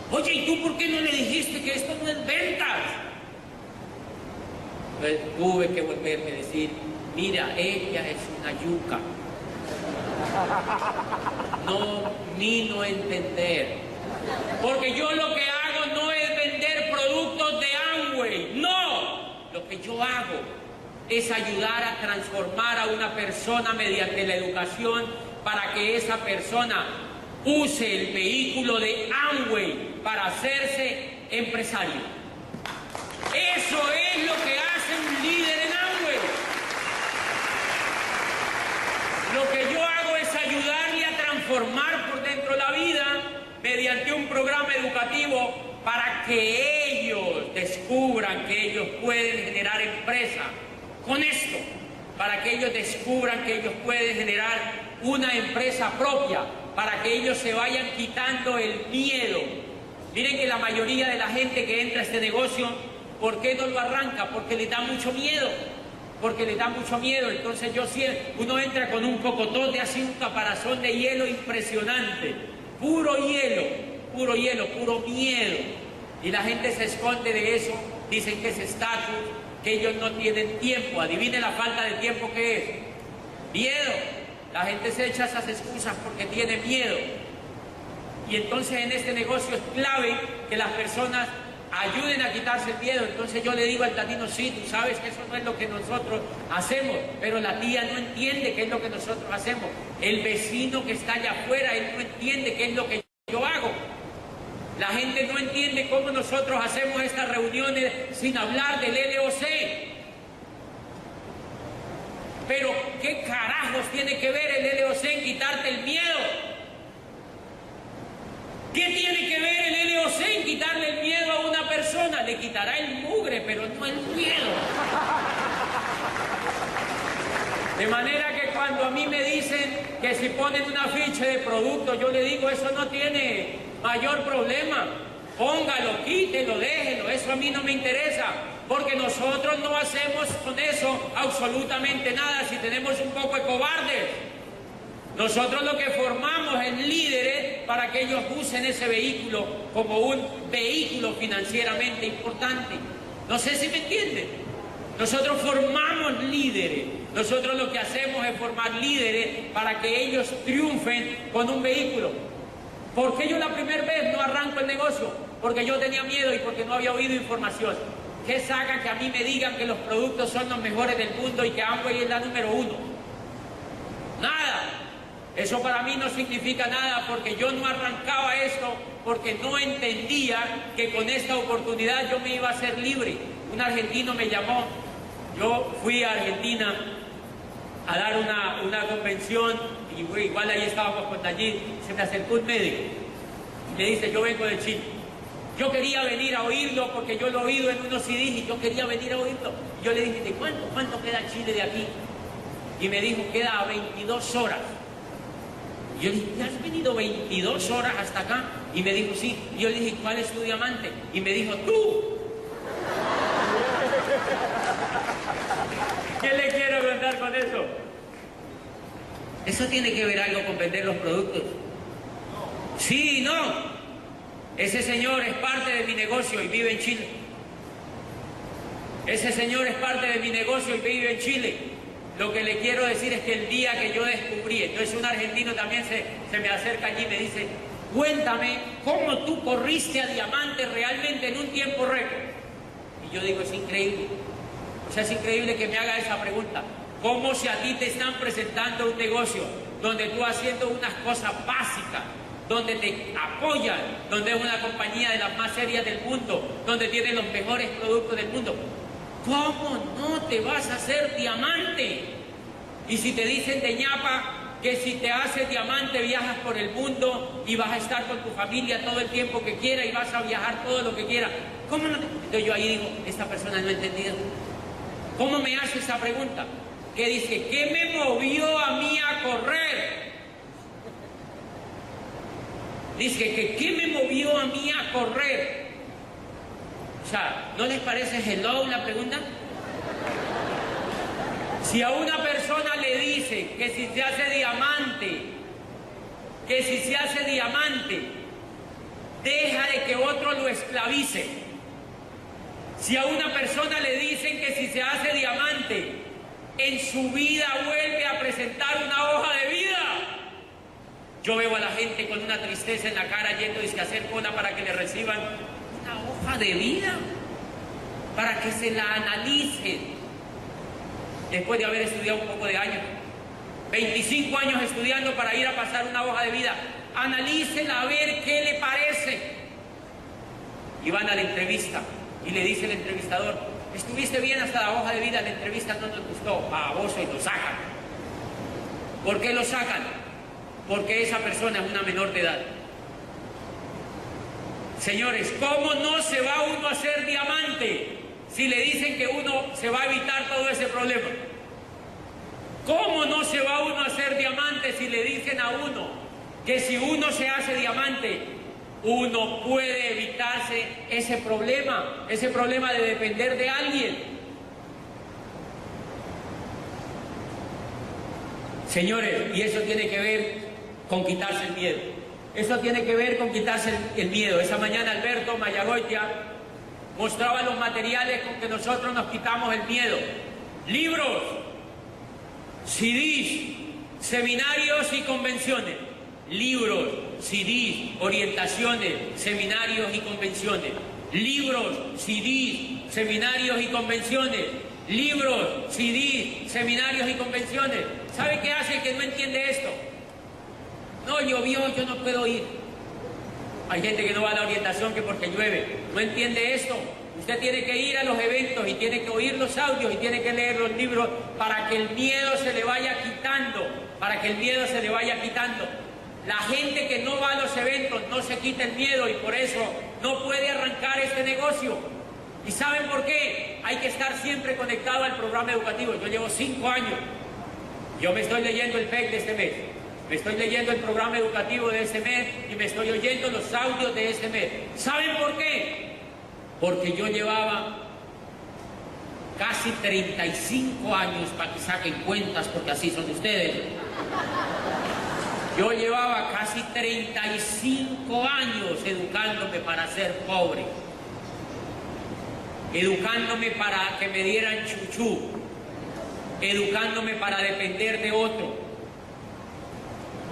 oye, ¿y tú por qué no le dijiste que esto no es ventas? Entonces tuve que volverme a decir, mira, ella es una yuca. No, ni no entender. Porque yo lo que hago no es vender productos de Amway, no. Lo que yo hago es ayudar a transformar a una persona mediante la educación para que esa persona use el vehículo de Amway para hacerse empresario. Eso es lo que hace un líder en Amway. Lo que yo hago es ayudarle a transformar por dentro la vida mediante un programa educativo para que ellos descubran que ellos pueden generar empresa con esto, para que ellos descubran que ellos pueden generar una empresa propia, para que ellos se vayan quitando el miedo. Miren que la mayoría de la gente que entra a este negocio, ¿por qué no lo arranca? Porque le da mucho miedo, porque le da mucho miedo. Entonces uno entra con un cocotote, así un caparazón de hielo impresionante, puro hielo, puro miedo. Y la gente se esconde de eso, dicen que es estatus, que ellos no tienen tiempo. Adivine la falta de tiempo que es. Miedo. La gente se echa esas excusas porque tiene miedo. Y entonces en este negocio es clave que las personas ayuden a quitarse el miedo. Entonces yo le digo al latino, sí, tú sabes que eso no es lo que nosotros hacemos, pero la tía no entiende qué es lo que nosotros hacemos. El vecino que está allá afuera, él no entiende qué es lo que yo hago. La gente no entiende cómo nosotros hacemos estas reuniones sin hablar del LOC. Pero ¿qué carajos tiene que ver el LOC en quitarte el miedo? ¿Qué tiene que ver el LOC en quitarle el miedo a una persona? Le quitará el mugre, pero no el miedo. De manera que cuando a mí me dicen que si ponen un afiche de producto, yo le digo, eso no tiene mayor problema. Póngalo, quítelo, déjelo, eso a mí no me interesa. Porque nosotros no hacemos con eso absolutamente nada si tenemos un poco de cobardes. Nosotros lo que formamos es líderes para que ellos usen ese vehículo como un vehículo financieramente importante. No sé si me entienden. Nosotros formamos líderes. Nosotros lo que hacemos es formar líderes para que ellos triunfen con un vehículo. ¿Por qué yo la primera vez no arranco el negocio? Porque yo tenía miedo y porque no había oído información. ¿Qué saca que a mí me digan que los productos son los mejores del mundo y que Amway es la número 1? Nada. Eso para mí no significa nada porque yo no arrancaba esto porque no entendía que con esta oportunidad yo me iba a hacer libre. Un argentino me llamó, yo fui a Argentina a dar una convención y igual ahí estábamos con Nayib, se me acercó un médico y me dice, yo vengo de Chile. Yo quería venir a oírlo porque yo lo he oído en unos CDs y yo quería venir a oírlo. Yo le dije, ¿de cuánto queda Chile de aquí? Y me dijo, queda a 22 horas. Y yo le dije, ¿ya has venido 22 horas hasta acá? Y me dijo, sí. Y yo le dije, ¿cuál es tu diamante? Y me dijo, ¡tú! ¿Qué le quiero contar con eso? ¿Eso tiene que ver algo con vender los productos? Sí, no. Ese señor es parte de mi negocio y vive en Chile. Ese señor es parte de mi negocio y vive en Chile. Lo que le quiero decir es que el día que yo descubrí, entonces un argentino también se me acerca allí y me dice, cuéntame cómo tú corriste a diamante realmente en un tiempo récord. Y yo digo, es increíble. O sea, es increíble que me haga esa pregunta. ¿Cómo si a ti te están presentando un negocio donde tú haciendo unas cosas básicas, donde te apoyan, donde es una compañía de las más serias del mundo, donde tiene los mejores productos del mundo, ¿cómo no te vas a hacer diamante? Y si te dicen de ñapa que si te haces diamante viajas por el mundo y vas a estar con tu familia todo el tiempo que quieras y vas a viajar todo lo que quieras, ¿cómo no te...? Entonces yo ahí digo, esta persona no ha entendido. ¿Cómo me hace esa pregunta? Que dice, ¿qué me movió a mí a correr? Dice que ¿qué me movió a mí a correr? O sea, ¿no les parece hello la pregunta? Si a una persona le dice que si se hace diamante, deja de que otro lo esclavice. Si a una persona le dicen que si se hace diamante, en su vida vuelve a presentar una hoja de vida. Yo veo a la gente con una tristeza en la cara yendo a hacer cola para que le reciban una hoja de vida, para que se la analicen. Después de haber estudiado un poco de años, 25 años estudiando para ir a pasar una hoja de vida, analícela a ver qué le parece. Y van a la entrevista y le dice el entrevistador, estuviste bien hasta la hoja de vida, la entrevista no nos gustó, baboso, y lo sacan. ¿Por qué lo sacan? Porque esa persona es una menor de edad. Señores, ¿cómo no se va uno a hacer diamante si le dicen que uno se va a evitar todo ese problema? ¿Cómo no se va uno a hacer diamante si le dicen a uno que si uno se hace diamante, uno puede evitarse ese problema de depender de alguien? Señores, y eso tiene que ver con quitarse el miedo. Eso tiene que ver con quitarse el miedo. Esa mañana Alberto Mayagoitia mostraba los materiales con que nosotros nos quitamos el miedo. Libros, CDs, seminarios y convenciones. Libros, CDs, orientaciones, seminarios y convenciones. Libros, CDs, seminarios y convenciones. Libros, CDs, seminarios y convenciones. ¿Sabe qué hace el que no entiende esto? No, llovió, yo no puedo ir. Hay gente que no va a la orientación que porque llueve. No entiende esto. Usted tiene que ir a los eventos y tiene que oír los audios y tiene que leer los libros para que el miedo se le vaya quitando. Para que el miedo se le vaya quitando. La gente que no va a los eventos no se quita el miedo y por eso no puede arrancar este negocio. ¿Y saben por qué? Hay que estar siempre conectado al programa educativo. Yo llevo 5 años. Yo me estoy leyendo el PEC de este mes. Me estoy leyendo el programa educativo de este mes y me estoy oyendo los audios de este mes. ¿Saben por qué? Porque yo llevaba casi 35 años, para que saquen cuentas, porque así son ustedes. Yo llevaba casi 35 años educándome para ser pobre. Educándome para que me dieran chuchú. Educándome para depender de otro.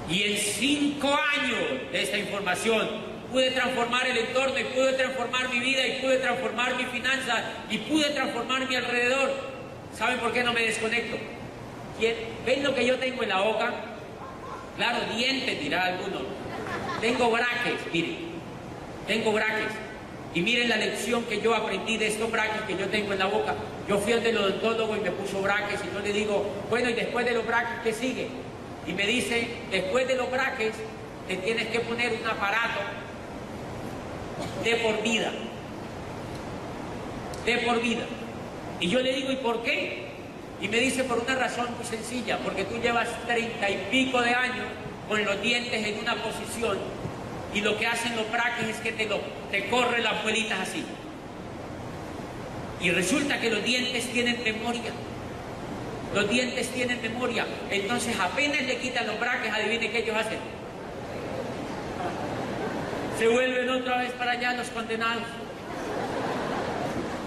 Y en 5 años de esta información pude transformar el entorno y pude transformar mi vida y pude transformar mi finanza y pude transformar mi alrededor. ¿Saben por qué no me desconecto? ¿Ven lo que yo tengo en la boca? Claro, dientes, dirá alguno. Tengo braques, miren. Tengo braques. Y miren la lección que yo aprendí de estos braques que yo tengo en la boca. Yo fui al del odontólogo y me puso braques y yo le digo, bueno, ¿y después de los braques qué sigue? Y me dice, después de los braques, te tienes que poner un aparato de por vida. De por vida. Y yo le digo, ¿y por qué? Y me dice, por una razón muy sencilla, porque tú llevas 30 y pico de años con los dientes en una posición y lo que hacen los braques es que te corren las muelitas así. Y resulta que los dientes tienen memoria. Los dientes tienen memoria. Entonces apenas le quitan los braques, adivine qué ellos hacen. Se vuelven otra vez para allá los condenados.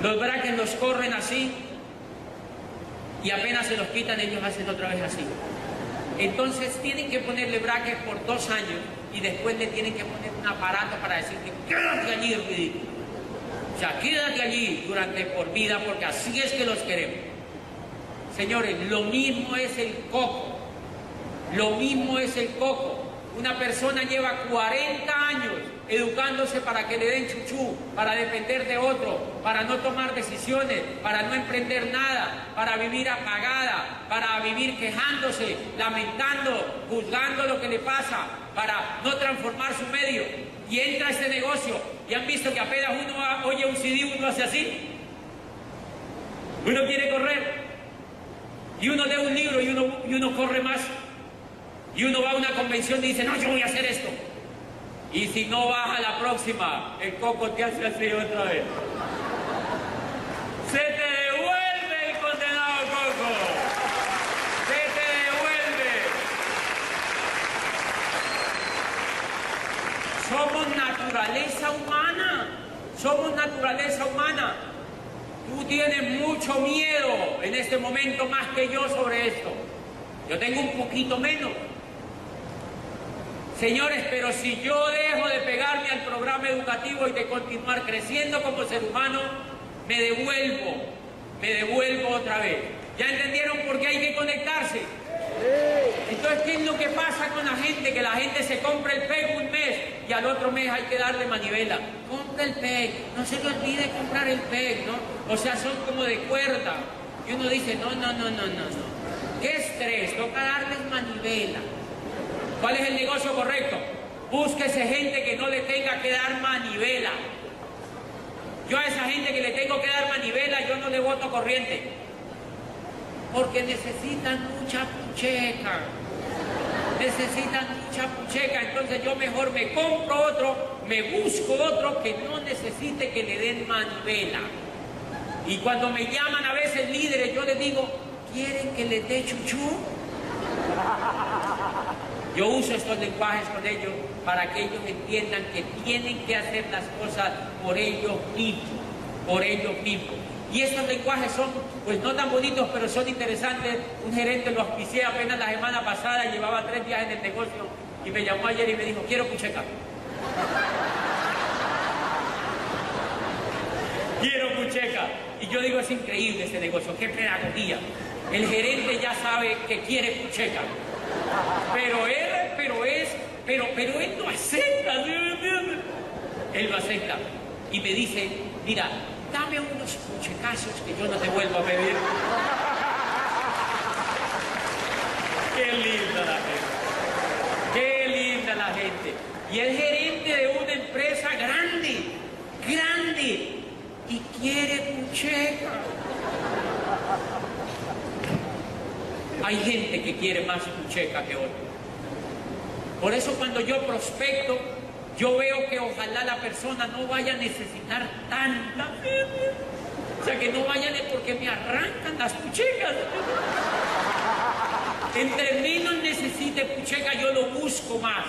Los braques los corren así y apenas se los quitan, ellos hacen otra vez así. Entonces tienen que ponerle braques por 2 años y después le tienen que poner un aparato para decirle, quédate allí, ridículo. O sea, quédate allí durante por vida porque así es que los queremos. Señores, lo mismo es el coco. Lo mismo es el coco. Una persona lleva 40 años educándose para que le den chuchú, para depender de otro, para no tomar decisiones, para no emprender nada, para vivir apagada, para vivir quejándose, lamentando, juzgando lo que le pasa, para no transformar su medio. Y entra a este negocio y han visto que apenas uno oye un CD, uno hace así. Uno quiere correr. Y uno lee un libro y uno corre más. Y uno va a una convención y dice, no, yo voy a hacer esto. Y si no vas a la próxima, el coco te hace así otra vez. Se te devuelve el condenado coco. Se te devuelve. Somos naturaleza humana. Somos naturaleza humana. Tú tienes mucho miedo en este momento más que yo sobre esto. Yo tengo un poquito menos. Señores, pero si yo dejo de pegarme al programa educativo y de continuar creciendo como ser humano, me devuelvo otra vez. ¿Ya entendieron por qué hay que conectarse? Entonces, ¿qué es lo que pasa con la gente? Que la gente se compra el PEG un mes y al otro mes hay que darle manivela. Compra el PEG, no se le olvide comprar el PEG, ¿no? O sea, son como de cuerda. Y uno dice, no. ¿Qué estrés? Toca darles manivela. ¿Cuál es el negocio correcto? Búsquese gente que no le tenga que dar manivela. Yo a esa gente que le tengo que dar manivela, yo no le boto corriente. Porque necesitan mucha pucheca. Necesitan mucha pucheca. Entonces yo mejor me compro otro, me busco otro que no necesite que le den manivela. Y cuando me llaman a veces líderes, yo les digo, ¿quieren que les dé chuchú? Yo uso estos lenguajes con ellos para que ellos entiendan que tienen que hacer las cosas por ellos mismos, por ellos mismos. Y estos lenguajes son, pues no tan bonitos, pero son interesantes. Un gerente lo auspicié apenas la semana pasada, llevaba 3 días en el negocio y me llamó ayer y me dijo, quiero pucheca. Quiero pucheca. Y yo digo, es increíble este negocio, qué pedagogía. El gerente ya sabe que quiere pucheca. Pero él no acepta, él lo acepta y me dice, mira, dame unos puchecazos que yo no te vuelvo a pedir. Qué linda la gente, qué linda la gente. Y es gerente de una empresa grande, grande, y quiere pucheca. Hay gente que quiere más pucheca que otra. Por eso cuando yo prospecto, yo veo que ojalá la persona no vaya a necesitar tanta. O sea, que no vayan porque me arrancan las puchecas. Entre menos necesite pucheca, yo lo busco más.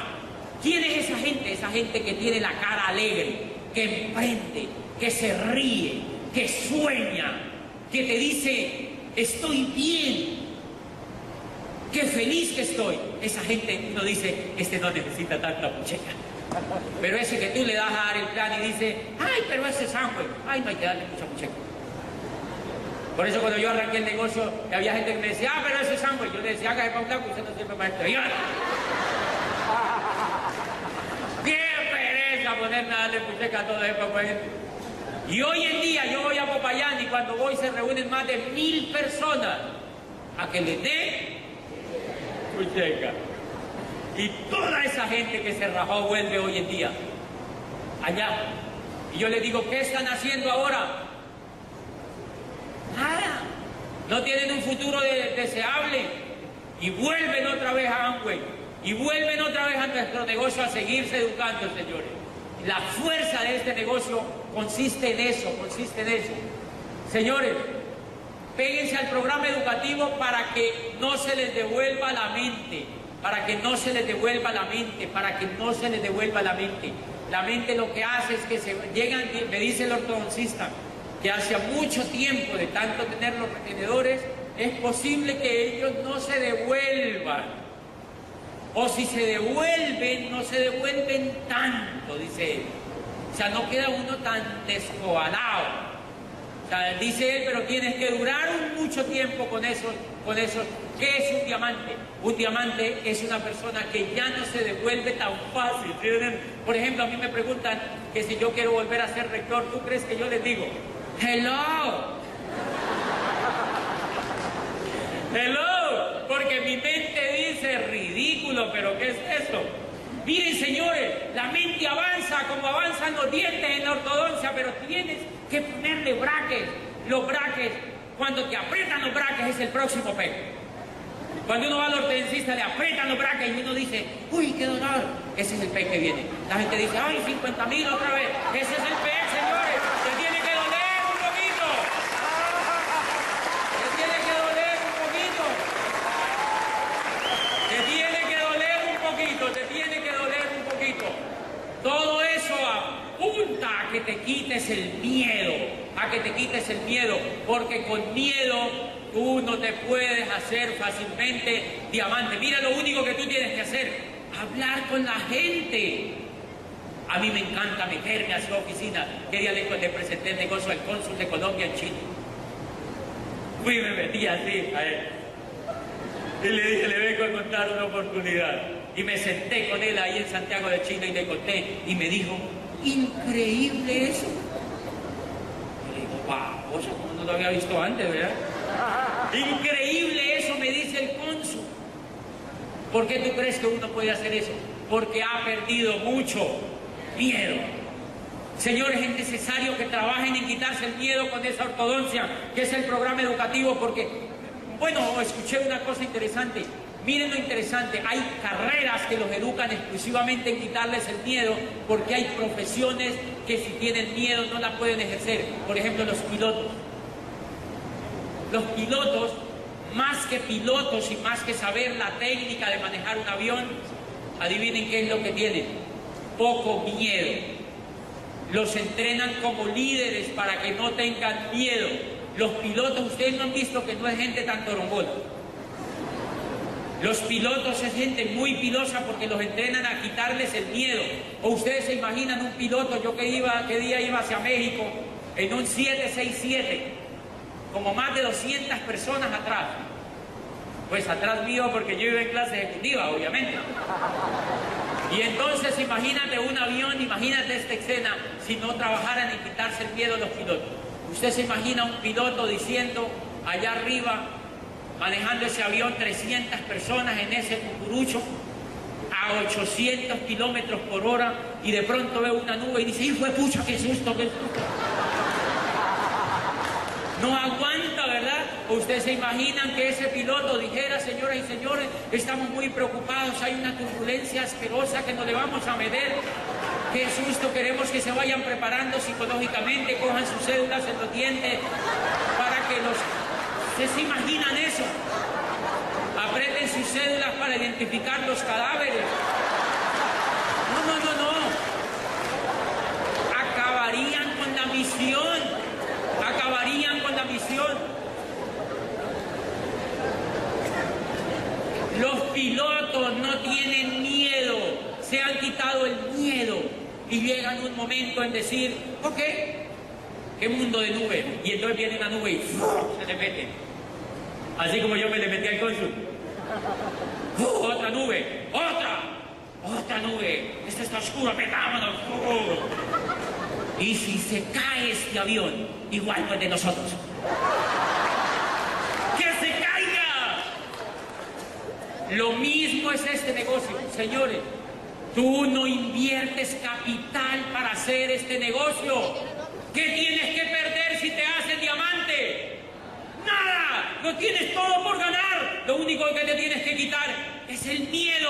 ¿Quién es esa gente? Esa gente que tiene la cara alegre, que emprende, que se ríe, que sueña, que te dice, estoy bien. ¡Qué feliz que estoy! Esa gente, uno dice, este no necesita tanta pucheca. Pero ese que tú le das a dar el plan y dice, ¡ay, pero ese es sándwich! ¡Ay, no hay que darle mucha pucheca! Por eso cuando yo arranqué el negocio, había gente que me decía, ¡ah, pero ese es sándwich! Yo le decía, hágase para un taco, usted no sirve para esto. ¡Qué pereza ponerme a darle pucheca a todo eso! Y hoy en día yo voy a Popayán y cuando voy se reúnen más de 1000 personas a que les dé pucheca. Y toda esa gente que se rajó vuelve hoy en día allá. Y yo les digo, ¿qué están haciendo ahora? Nada. No tienen un futuro deseable. Y vuelven otra vez a Amway. Y vuelven otra vez a nuestro negocio a seguirse educando, señores. La fuerza de este negocio consiste en eso, Señores, péguense al programa educativo para que no se les devuelva la mente, para que no se les devuelva la mente, para que no se les devuelva la mente. La mente lo que hace es que se llegan, me dice el ortodoncista, que hace mucho tiempo de tanto tener los retenedores, es posible que ellos no se devuelvan. O si se devuelven, no se devuelven tanto, dice él. O sea, no queda uno tan descobalado. O sea, dice él, pero tienes que durar mucho tiempo con esos. ¿Qué es un diamante? Un diamante es una persona que ya no se devuelve tan fácil. ¿Entienden? Por ejemplo, a mí me preguntan que si yo quiero volver a ser rector, ¿tú crees que yo les digo, hello? Hello, porque mi mente dice, ridículo, pero ¿qué es eso? Miren, señores, la mente avanza como avanzan los dientes en la ortodoncia, pero tienes que ponerle brackets. Los brackets, cuando te aprietan los brackets es el próximo pec. Cuando uno va al ortodoncista le aprietan los brackets y uno dice, uy, qué dolor, ese es el pec que viene. La gente dice, ay, 50.000 otra vez, ese es el pec, señores, te tiene que doler un poquito. Te tiene que doler un poquito. Te tiene que doler un poquito, te tiene que doler un poquito. Todo eso apunta a que te quites el miedo, porque con miedo tú no te puedes hacer fácilmente diamante. Mira lo único que tú tienes que hacer, hablar con la gente. A mí me encanta meterme a su oficina. ¿Qué día le presenté el negocio al cónsul de Colombia en Chile? Fui y me metí así a él. Y le dije, le vengo a contar una oportunidad. Y me senté con él ahí en Santiago de Chile y le conté. Y me dijo, increíble eso. Y le digo, wow, eso como no lo había visto antes, ¿verdad? Increíble eso, me dice el cónsul. ¿Por qué tú crees que uno puede hacer eso? porque ha perdido mucho miedo. Señores, es necesario que trabajen en quitarse el miedo con esa ortodoncia, que es el programa educativo, porque, bueno, escuché una cosa interesante. Miren lo interesante, hay carreras que los educan exclusivamente en quitarles el miedo, porque hay profesiones que si tienen miedo no la pueden ejercer. Por ejemplo, los pilotos. Los pilotos, más que pilotos y más que saber la técnica de manejar un avión, adivinen qué es lo que tienen: poco miedo. Los entrenan como líderes para que no tengan miedo. Los pilotos, ustedes no han visto que no es gente tan torombona. Los pilotos es gente muy pilosa porque los entrenan a quitarles el miedo. O ustedes se imaginan un piloto, yo que día iba hacia México en un 767, como más de 200 personas atrás. Pues atrás mío porque yo iba en clase ejecutiva, obviamente. Y entonces imagínate un avión, imagínate esta escena, si no trabajaran en quitarse el miedo los pilotos. Usted se imagina un piloto diciendo allá arriba, manejando ese avión, 300 personas en ese cucurucho a 800 kilómetros por hora, y de pronto ve una nube y dice: ¡hijo de pucha, qué susto, qué susto! No aguanta, ¿verdad? ¿O ustedes se imaginan que ese piloto dijera: señoras y señores, estamos muy preocupados, hay una turbulencia asquerosa que no le vamos a meter, qué susto, queremos que se vayan preparando psicológicamente, cojan sus cédulas en los dientes para que los... ¿Ustedes se imaginan eso? Aprieten sus cédulas para identificar los cadáveres. No. Acabarían con la misión. Acabarían con la misión. Los pilotos no tienen miedo. Se han quitado el miedo. Y llegan un momento en decir: ok, qué mundo de nube. Y entonces viene una nube y se le mete. Así como yo me le metí al cónsul. Otra nube, otra nube. Esto está oscuro, metámonos. Y si se cae este avión, igual no es de nosotros. ¡Que se caiga! Lo mismo es este negocio, señores. Tú no inviertes capital para hacer este negocio. ¿Qué tienes que perder si te haces diamante? ¡Nada! Lo tienes todo por ganar. Lo único que te tienes que quitar es el miedo.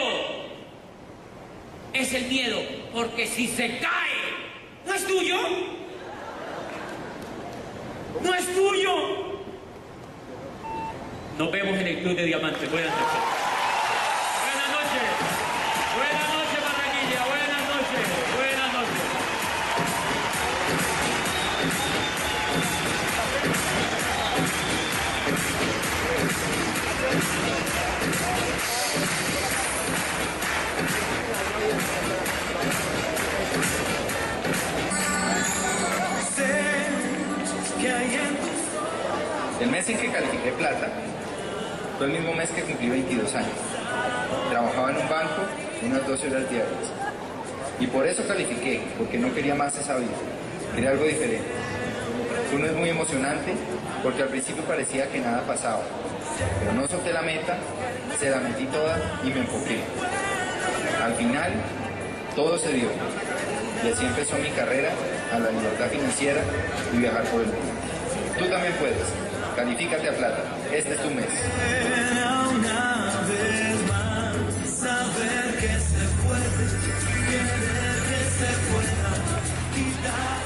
Es el miedo, porque si se cae, no es tuyo. No es tuyo. Nos vemos en el Club de Diamantes. Buenas noches. Buenas noches. Buenas noches, Barranquilla. Buenas noches. Buenas noches. El mes en que califiqué plata fue el mismo mes que cumplí 22 años. Trabajaba en un banco unas 12 horas diarias. Y por eso califiqué, porque no quería más esa vida. Quería algo diferente. Fue un mes muy emocionante, porque al principio parecía que nada pasaba. Pero no solté la meta, se la metí toda y me enfoqué. Al final, todo se dio. Y así empezó mi carrera a la libertad financiera y viajar por el mundo. Tú también puedes. Califícate a plata. Este es tu mes. Una vez más, saber que se puede, querer que se pueda quitar.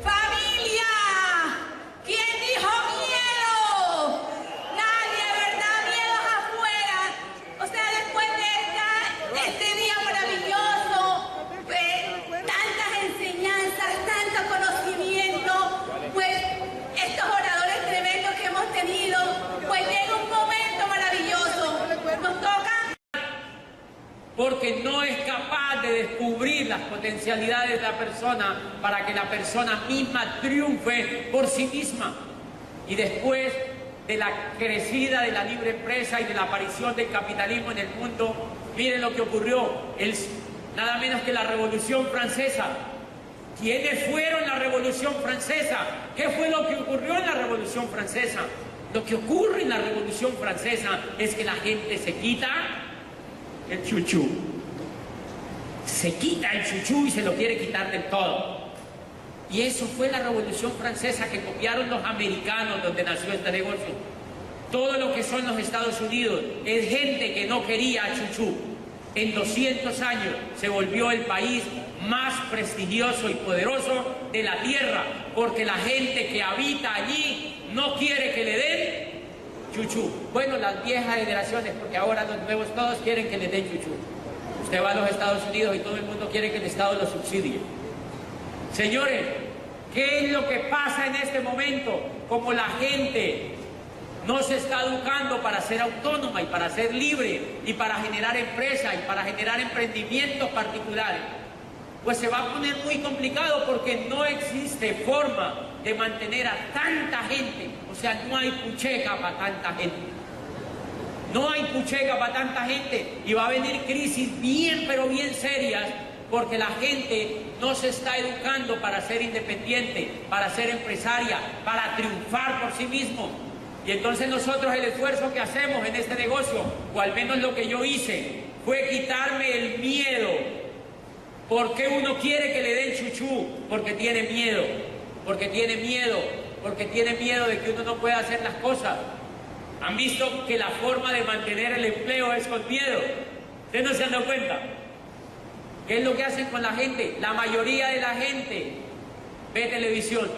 ¡Familia! ¿Quién dijo miedo? Nadie, ¿verdad? Miedos afuera. O sea, después de este día maravilloso, tantas enseñanzas, tanto conocimiento, pues estos oradores tremendos que hemos tenido, pues llega un momento maravilloso. Nos toca... Porque no es capaz de descubrir las potencialidades de la persona para que la persona misma triunfe por sí misma. Y después de la crecida de la libre empresa y de la aparición del capitalismo en el mundo, miren lo que ocurrió, nada menos que la Revolución Francesa. ¿Quiénes fueron la Revolución Francesa? ¿Qué fue lo que ocurrió en la Revolución Francesa? Lo que ocurre en la Revolución Francesa es que la gente se quita el chuchú. Se quita el chuchú y se lo quiere quitar del todo. Y eso fue la Revolución Francesa que copiaron los americanos donde nació este negocio. Todo lo que son los Estados Unidos es gente que no quería chuchú. En 200 años se volvió el país más prestigioso y poderoso de la tierra, porque la gente que habita allí no quiere que le den chuchú. Bueno, las viejas generaciones, porque ahora los nuevos todos quieren que le den chuchú. Usted va a los Estados Unidos y todo el mundo quiere que el Estado lo subsidie. Señores, ¿qué es lo que pasa en este momento? Como la gente no se está educando para ser autónoma y para ser libre y para generar empresas y para generar emprendimientos particulares, pues se va a poner muy complicado porque no existe forma de mantener a tanta gente. O sea, no hay pucheca para tanta gente. No hay pucheca para tanta gente y va a venir crisis bien, pero bien serias, porque la gente no se está educando para ser independiente, para ser empresaria, para triunfar por sí mismo. Y entonces nosotros el esfuerzo que hacemos en este negocio, o al menos lo que yo hice, fue quitarme el miedo. ¿Por qué uno quiere que le den chuchú? Porque tiene miedo, porque tiene miedo, porque tiene miedo de que uno no pueda hacer las cosas. ¿Han visto que la forma de mantener el empleo es con miedo? ¿Ustedes no se han dado cuenta? ¿Qué es lo que hacen con la gente? La mayoría de la gente ve televisión.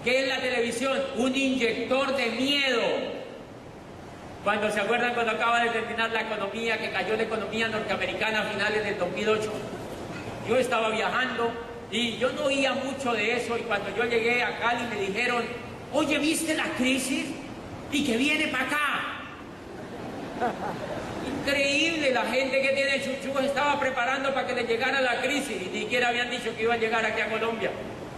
¿Qué es la televisión? Un inyector de miedo. Cuando se acuerdan cuando acaba de terminar la economía, que cayó la economía norteamericana a finales del 2008, yo estaba viajando y yo no oía mucho de eso, y cuando yo llegué a Cali me dijeron, oye, ¿viste la crisis? Y que viene para acá. Increíble, la gente que tiene chuchú estaba preparando para que le llegara la crisis y ni siquiera habían dicho que iba a llegar aquí a Colombia.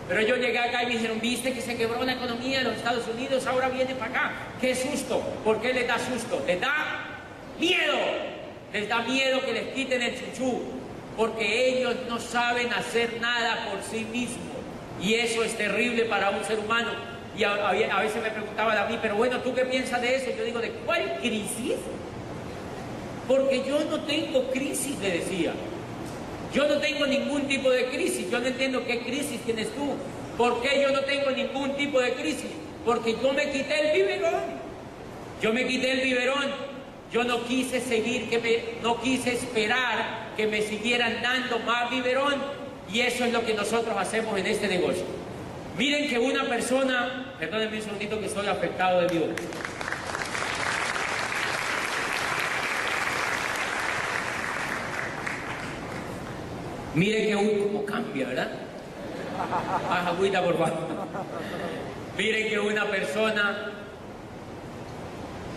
Pero yo llegué acá y me dijeron, ¿viste que se quebró la economía de los Estados Unidos? Ahora viene para acá. ¡Qué susto! ¿Por qué les da susto? Les da miedo. Les da miedo que les quiten el chuchú, porque ellos no saben hacer nada por sí mismos. Y eso es terrible para un ser humano. Y a veces me preguntaban a mí, pero bueno, ¿tú qué piensas de eso? Yo digo, ¿de cuál crisis? Porque yo no tengo crisis, le decía. Yo no tengo ningún tipo de crisis. Yo no entiendo qué crisis tienes tú. ¿Por qué yo no tengo ningún tipo de crisis? Porque yo me quité el biberón. Yo me quité el biberón. Yo no quise seguir, no quise esperar que me siguieran dando más biberón. Y eso es lo que nosotros hacemos en este negocio. Miren que una persona... Perdónenme un segundito que estoy afectado de mi voz. Mire que cómo cambia, ¿verdad? Agüita, por favor. Mire que una persona...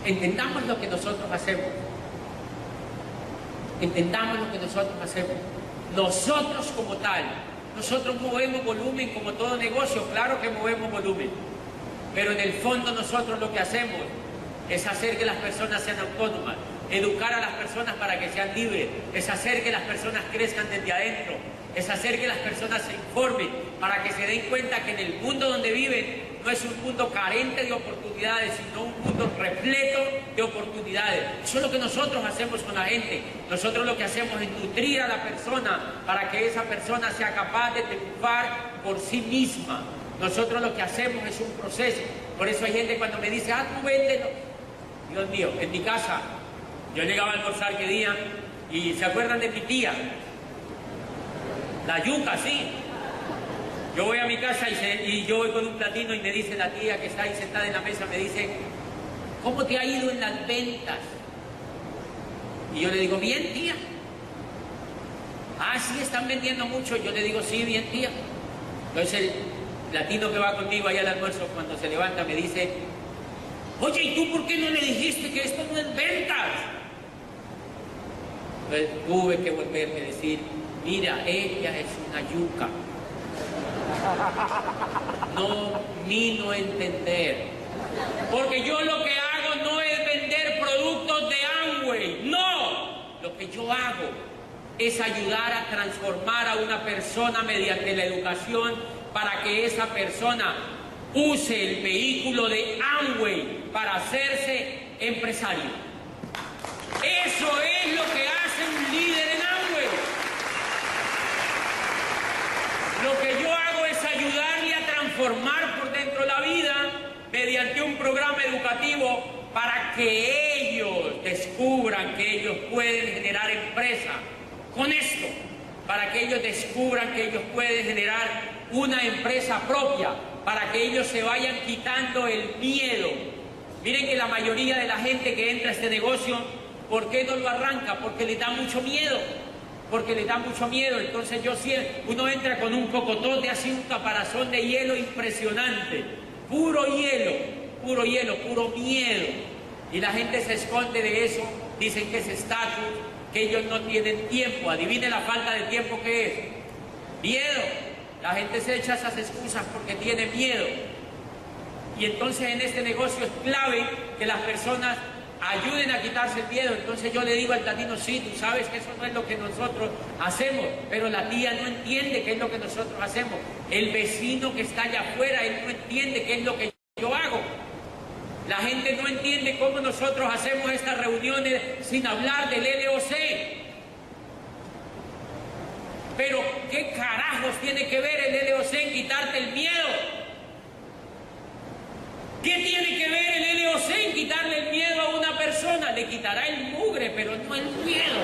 Entendamos lo que nosotros hacemos. Entendamos lo que nosotros hacemos. Nosotros como tal, nosotros movemos volumen como todo negocio, claro que movemos volumen. Pero en el fondo nosotros lo que hacemos es hacer que las personas sean autónomas, educar a las personas para que sean libres, es hacer que las personas crezcan desde adentro, es hacer que las personas se informen para que se den cuenta que en el mundo donde viven no es un mundo carente de oportunidades, sino un mundo repleto de oportunidades. Eso es lo que nosotros hacemos con la gente. Nosotros lo que hacemos es nutrir a la persona para que esa persona sea capaz de triunfar por sí misma. Nosotros lo que hacemos es un proceso. Por eso hay gente cuando me dice, tú véndelo. Dios mío, en mi casa, yo llegaba a almorzar que día y ¿se acuerdan de mi tía? La yuca, sí. Yo voy a mi casa y yo voy con un platino y me dice la tía que está ahí sentada en la mesa, me dice, ¿cómo te ha ido en las ventas? Y yo le digo, bien, tía. Ah, sí, están vendiendo mucho. Yo le digo, sí, bien, tía. Entonces el platino que va conmigo allá al almuerzo, cuando se levanta, me dice, oye, ¿y tú por qué no le dijiste que esto no es ventas? Entonces tuve que volverme a decir, mira, ella es una yuca. No entender. Porque yo lo que hago no es vender productos de Amway, no. Lo que yo hago es ayudar a transformar a una persona mediante la educación para que esa persona use el vehículo de Amway para hacerse empresario. Eso es lo que hace un líder en Amway. Lo que yo hago es ayudarle a transformar por dentro la vida mediante un programa educativo para que ellos descubran que ellos pueden generar empresa con esto, para que ellos descubran que ellos pueden generar una empresa propia, para que ellos se vayan quitando el miedo. Miren que la mayoría de la gente que entra a este negocio, ¿por qué no lo arranca? Porque le da mucho miedo. Porque le da mucho miedo. Entonces uno entra con un cocotote, así un caparazón de hielo impresionante. Puro hielo, puro miedo. Y la gente se esconde de eso, dicen que es estatus, que ellos no tienen tiempo. Adivine la falta de tiempo que es. Miedo. La gente se echa esas excusas porque tiene miedo. Y entonces en este negocio es clave que las personas ayuden a quitarse el miedo. Entonces yo le digo al latino, sí, tú sabes que eso no es lo que nosotros hacemos, pero la tía no entiende qué es lo que nosotros hacemos. El vecino que está allá afuera, él no entiende qué es lo que yo hago. La gente no entiende cómo nosotros hacemos estas reuniones sin hablar del LOC. Pero ¿qué carajos tiene que ver el LOC en quitarte el miedo? ¿Qué tiene que ver el LOC en quitarle el miedo a una persona? Le quitará el mugre, pero no el miedo.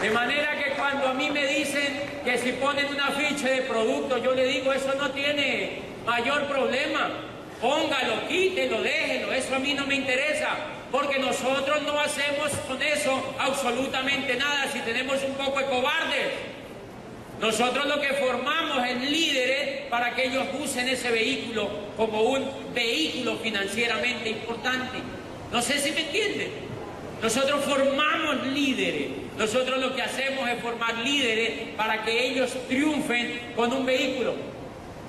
De manera que cuando a mí me dicen que si ponen un afiche de producto, yo le digo, eso no tiene mayor problema. Póngalo, quítelo, déjelo, eso a mí no me interesa. Porque nosotros no hacemos con eso absolutamente nada si tenemos un poco de cobardes. Nosotros lo que formamos es líderes para que ellos usen ese vehículo como un vehículo financieramente importante. No sé si me entienden. Nosotros formamos líderes. Nosotros lo que hacemos es formar líderes para que ellos triunfen con un vehículo.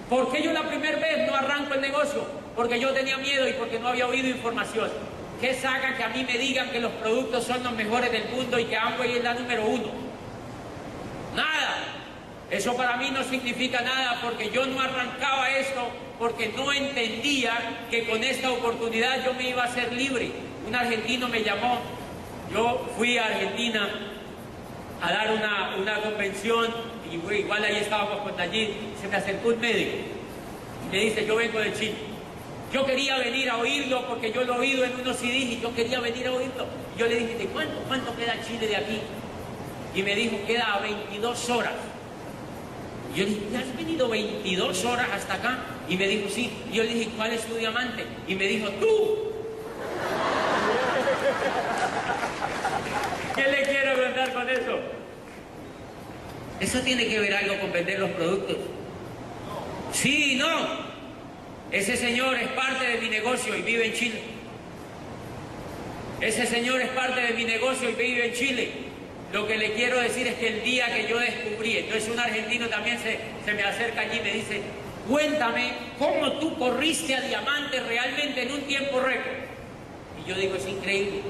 ¿Por qué yo la primera vez no arranco el negocio? Porque yo tenía miedo y porque no había oído información. ¿Qué saca que a mí me digan que los productos son los mejores del mundo y que Amway es la número 1? Nada. Eso para mí no significa nada porque yo no arrancaba esto porque no entendía que con esta oportunidad yo me iba a hacer libre. Un argentino me llamó, yo fui a Argentina a dar una convención y igual ahí estábamos con Nayib, se me acercó un médico y me dice, yo vengo de Chile. Yo quería venir a oírlo porque yo lo he oído en unos CDs y yo quería venir a oírlo. Y yo le dije, ¿de cuánto queda Chile de aquí? Y me dijo, queda a 22 horas. Y yo le dije, ¿ya has venido 22 horas hasta acá? Y me dijo, sí. Y yo le dije, ¿cuál es tu diamante? Y me dijo, ¡tú! ¿Qué le quiero contar con eso? ¿Eso tiene que ver algo con vender los productos? Sí, no. Ese señor es parte de mi negocio y vive en Chile. Ese señor es parte de mi negocio y vive en Chile. Lo que le quiero decir es que el día que yo descubrí, entonces un argentino también se me acerca allí y me dice, cuéntame cómo tú corriste a diamante realmente en un tiempo récord. Y yo digo, es increíble.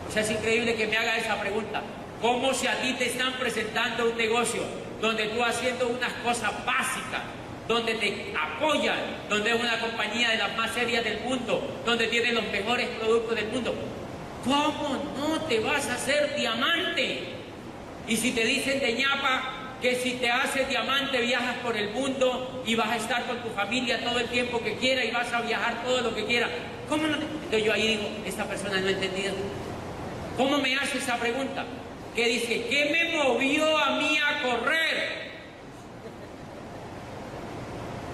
O sea, es increíble que me haga esa pregunta. ¿Cómo si a ti te están presentando un negocio donde tú haciendo unas cosas básicas, donde te apoyan, donde es una compañía de las más serias del mundo, donde tienen los mejores productos del mundo, ¿cómo no te vas a hacer diamante? Y si te dicen de ñapa que si te haces diamante viajas por el mundo y vas a estar con tu familia todo el tiempo que quieras y vas a viajar todo lo que quieras, ¿cómo no te...? Entonces yo ahí digo, esta persona no ha entendido. ¿Cómo me hace esa pregunta? Que dice, ¿qué me movió a mí a correr?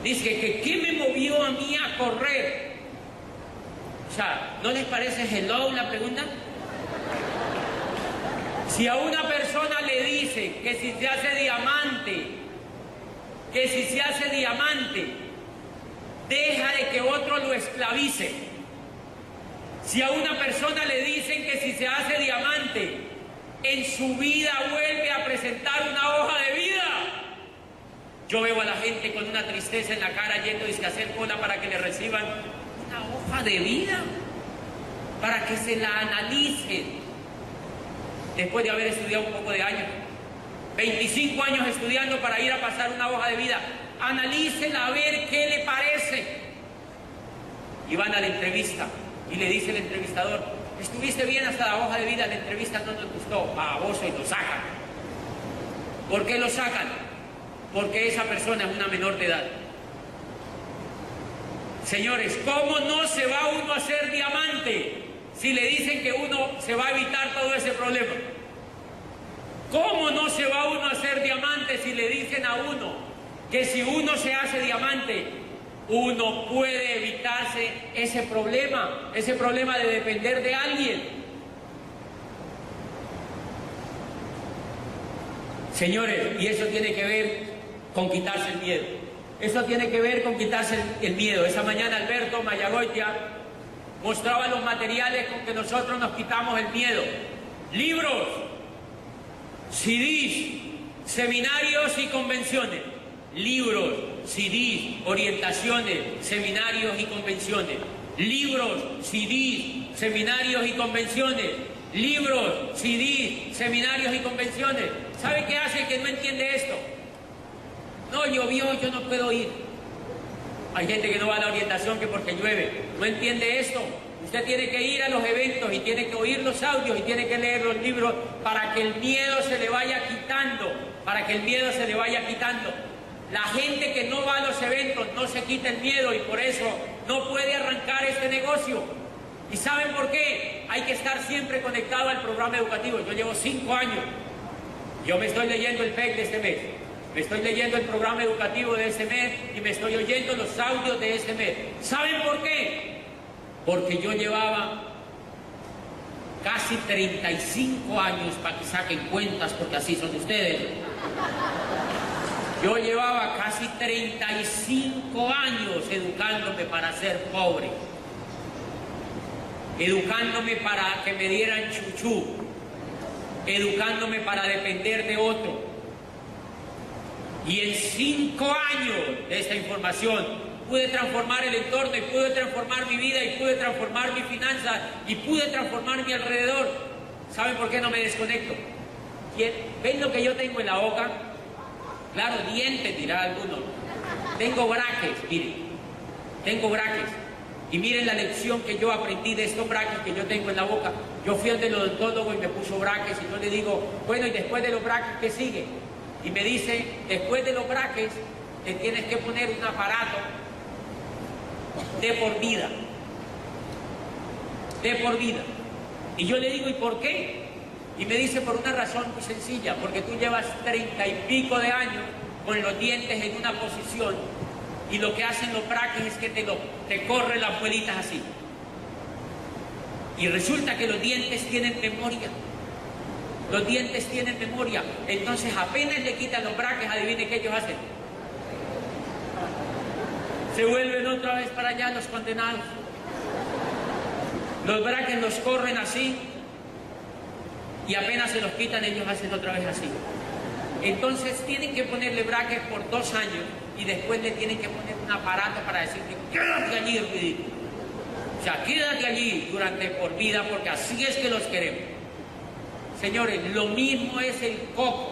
Dice que ¿qué me movió a mí a correr? O sea, ¿no les parece hello la pregunta? Si a una persona le dicen que si se hace diamante, deja de que otro lo esclavice. Si a una persona le dicen que si se hace diamante, en su vida vuelve a presentar una hoja de vida. Yo veo a la gente con una tristeza en la cara yendo a hacer cola para que le reciban una hoja de vida, para que se la analicen. Después de haber estudiado un poco de años, 25 años estudiando para ir a pasar una hoja de vida, analícela a ver qué le parece. y van a la entrevista y le dice el entrevistador, estuviste bien hasta la hoja de vida, la entrevista no nos gustó, baboso, y lo sacan. ¿Por qué lo sacan? Porque esa persona es una menor de edad. Señores, ¿cómo no se va uno a hacer diamante si le dicen que uno se va a evitar todo ese problema? ¿Cómo no se va uno a hacer diamante si le dicen a uno que si uno se hace diamante, uno puede evitarse ese problema de depender de alguien? Señores, y eso tiene que ver con quitarse el miedo. Eso tiene que ver con quitarse el miedo. Esa mañana Alberto Mayagoitia mostraba los materiales con que nosotros nos quitamos el miedo. Libros, CDs, seminarios y convenciones. Libros, CDs, orientaciones, seminarios y convenciones. Libros, CDs, seminarios y convenciones. Libros, CDs, seminarios y convenciones. ¿Sabe qué hace el que no entiende esto? No, llovió, yo no puedo ir. Hay gente que no va a la orientación que porque llueve. No entiende esto. Usted tiene que ir a los eventos y tiene que oír los audios y tiene que leer los libros para que el miedo se le vaya quitando. Para que el miedo se le vaya quitando. La gente que no va a los eventos no se quita el miedo y por eso no puede arrancar este negocio. ¿Y saben por qué? Hay que estar siempre conectado al programa educativo. Yo llevo 5 años. Yo me estoy leyendo el PEC de este mes. Me estoy leyendo el programa educativo de este mes y me estoy oyendo los audios de este mes. ¿Saben por qué? Porque yo llevaba casi 35 años, para que saquen cuentas, porque así son ustedes. Yo llevaba casi 35 años educándome para ser pobre. Educándome para que me dieran chuchú. Educándome para depender de otro. Y en 5 años de esta información pude transformar el entorno y pude transformar mi vida y pude transformar mi finanza y pude transformar mi alrededor. ¿Saben por qué no me desconecto? ¿Ven lo que yo tengo en la boca? Claro, dientes, dirá alguno. Tengo braques, miren. Tengo braques. Y miren la lección que yo aprendí de estos braques que yo tengo en la boca. Yo fui al del odontólogo y me puso braques y yo le digo, bueno, ¿y después de los braques qué sigue? Y me dice, después de los braques, te tienes que poner un aparato de por vida. De por vida. Y yo le digo, ¿y por qué? Y me dice, por una razón muy sencilla, porque tú llevas 30 y pico de años con los dientes en una posición y lo que hacen los braques es que te corren las muelitas así. Y resulta que los dientes tienen memoria. Los dientes tienen memoria. Entonces apenas le quitan los braques, adivine qué ellos hacen. Se vuelven otra vez para allá los condenados. Los braques los corren así y apenas se los quitan, ellos hacen otra vez así. Entonces tienen que ponerle braques por 2 años y después le tienen que poner un aparato para decirle, quédate allí, ridículo. O sea, quédate allí durante por vida porque así es que los queremos. Señores, lo mismo es el coco.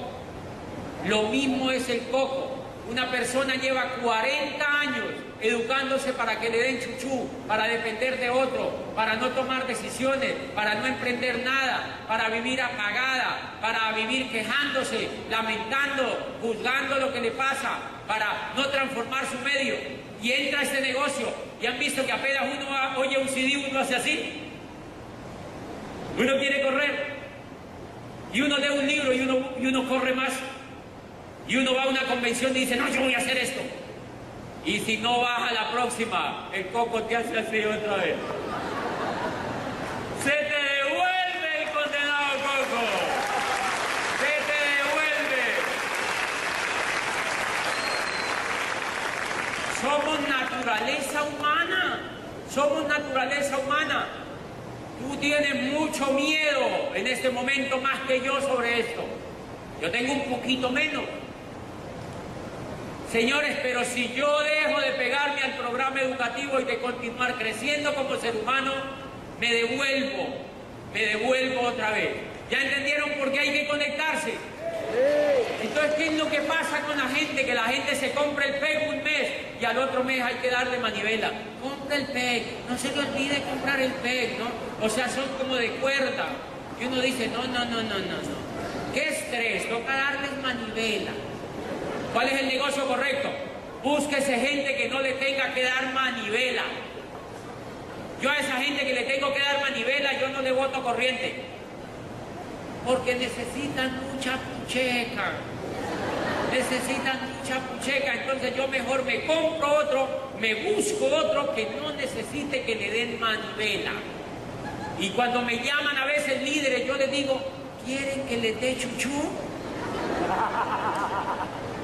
Lo mismo es el coco. Una persona lleva 40 años educándose para que le den chuchú, para depender de otro, para no tomar decisiones, para no emprender nada, para vivir apagada, para vivir quejándose, lamentando, juzgando lo que le pasa, para no transformar su medio. Y entra a este negocio y han visto que apenas uno oye un CD, uno hace así. Uno quiere correr. Y uno lee un libro y uno corre más. Y uno va a una convención y dice, no, yo voy a hacer esto. Y si no vas a la próxima, el coco te hace así otra vez. Se te devuelve el condenado coco. Se te devuelve. Somos naturaleza humana. Somos naturaleza humana. Tú tienes mucho miedo en este momento más que yo sobre esto. Yo tengo un poquito menos. Señores, pero si yo dejo de pegarme al programa educativo y de continuar creciendo como ser humano, me devuelvo otra vez. ¿Ya entendieron por qué hay que conectarse? Entonces, ¿qué es lo que pasa con la gente? Que la gente se compra el PEG un mes y al otro mes hay que darle manivela. compra el PEC, no se le olvide comprar el PEC, ¿no? O sea, son como de cuerda. Y uno dice, no. ¿Qué estrés? Toca darles manivela. ¿Cuál es el negocio correcto? Búsquese gente que no le tenga que dar manivela. Yo a esa gente que le tengo que dar manivela, yo no le boto corriente. Porque necesitan mucha pucheca. Entonces yo mejor me compro otro, me busco otro que no necesite que le den manivela. Y cuando me llaman a veces líderes, yo les digo, ¿quieren que les dé chuchú?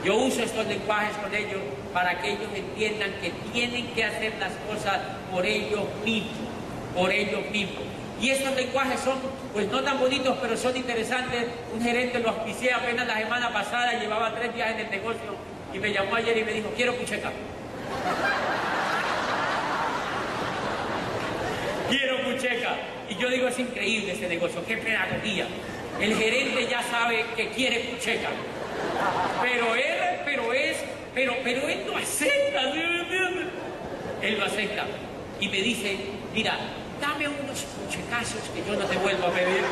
Yo uso estos lenguajes con ellos para que ellos entiendan que tienen que hacer las cosas por ellos mismos, Y estos lenguajes son, pues no tan bonitos, pero son interesantes. Un gerente lo auspicié apenas la semana pasada, llevaba 3 días en el negocio y me llamó ayer y me dijo, quiero pucheca. Quiero pucheca. Y yo digo, es increíble este negocio, qué pedagogía. El gerente ya sabe que quiere pucheca. Pero él no acepta, ¿sí me entiendes? Él lo acepta y me dice, mira, dame unos puchecazos que yo no te vuelvo a pedir.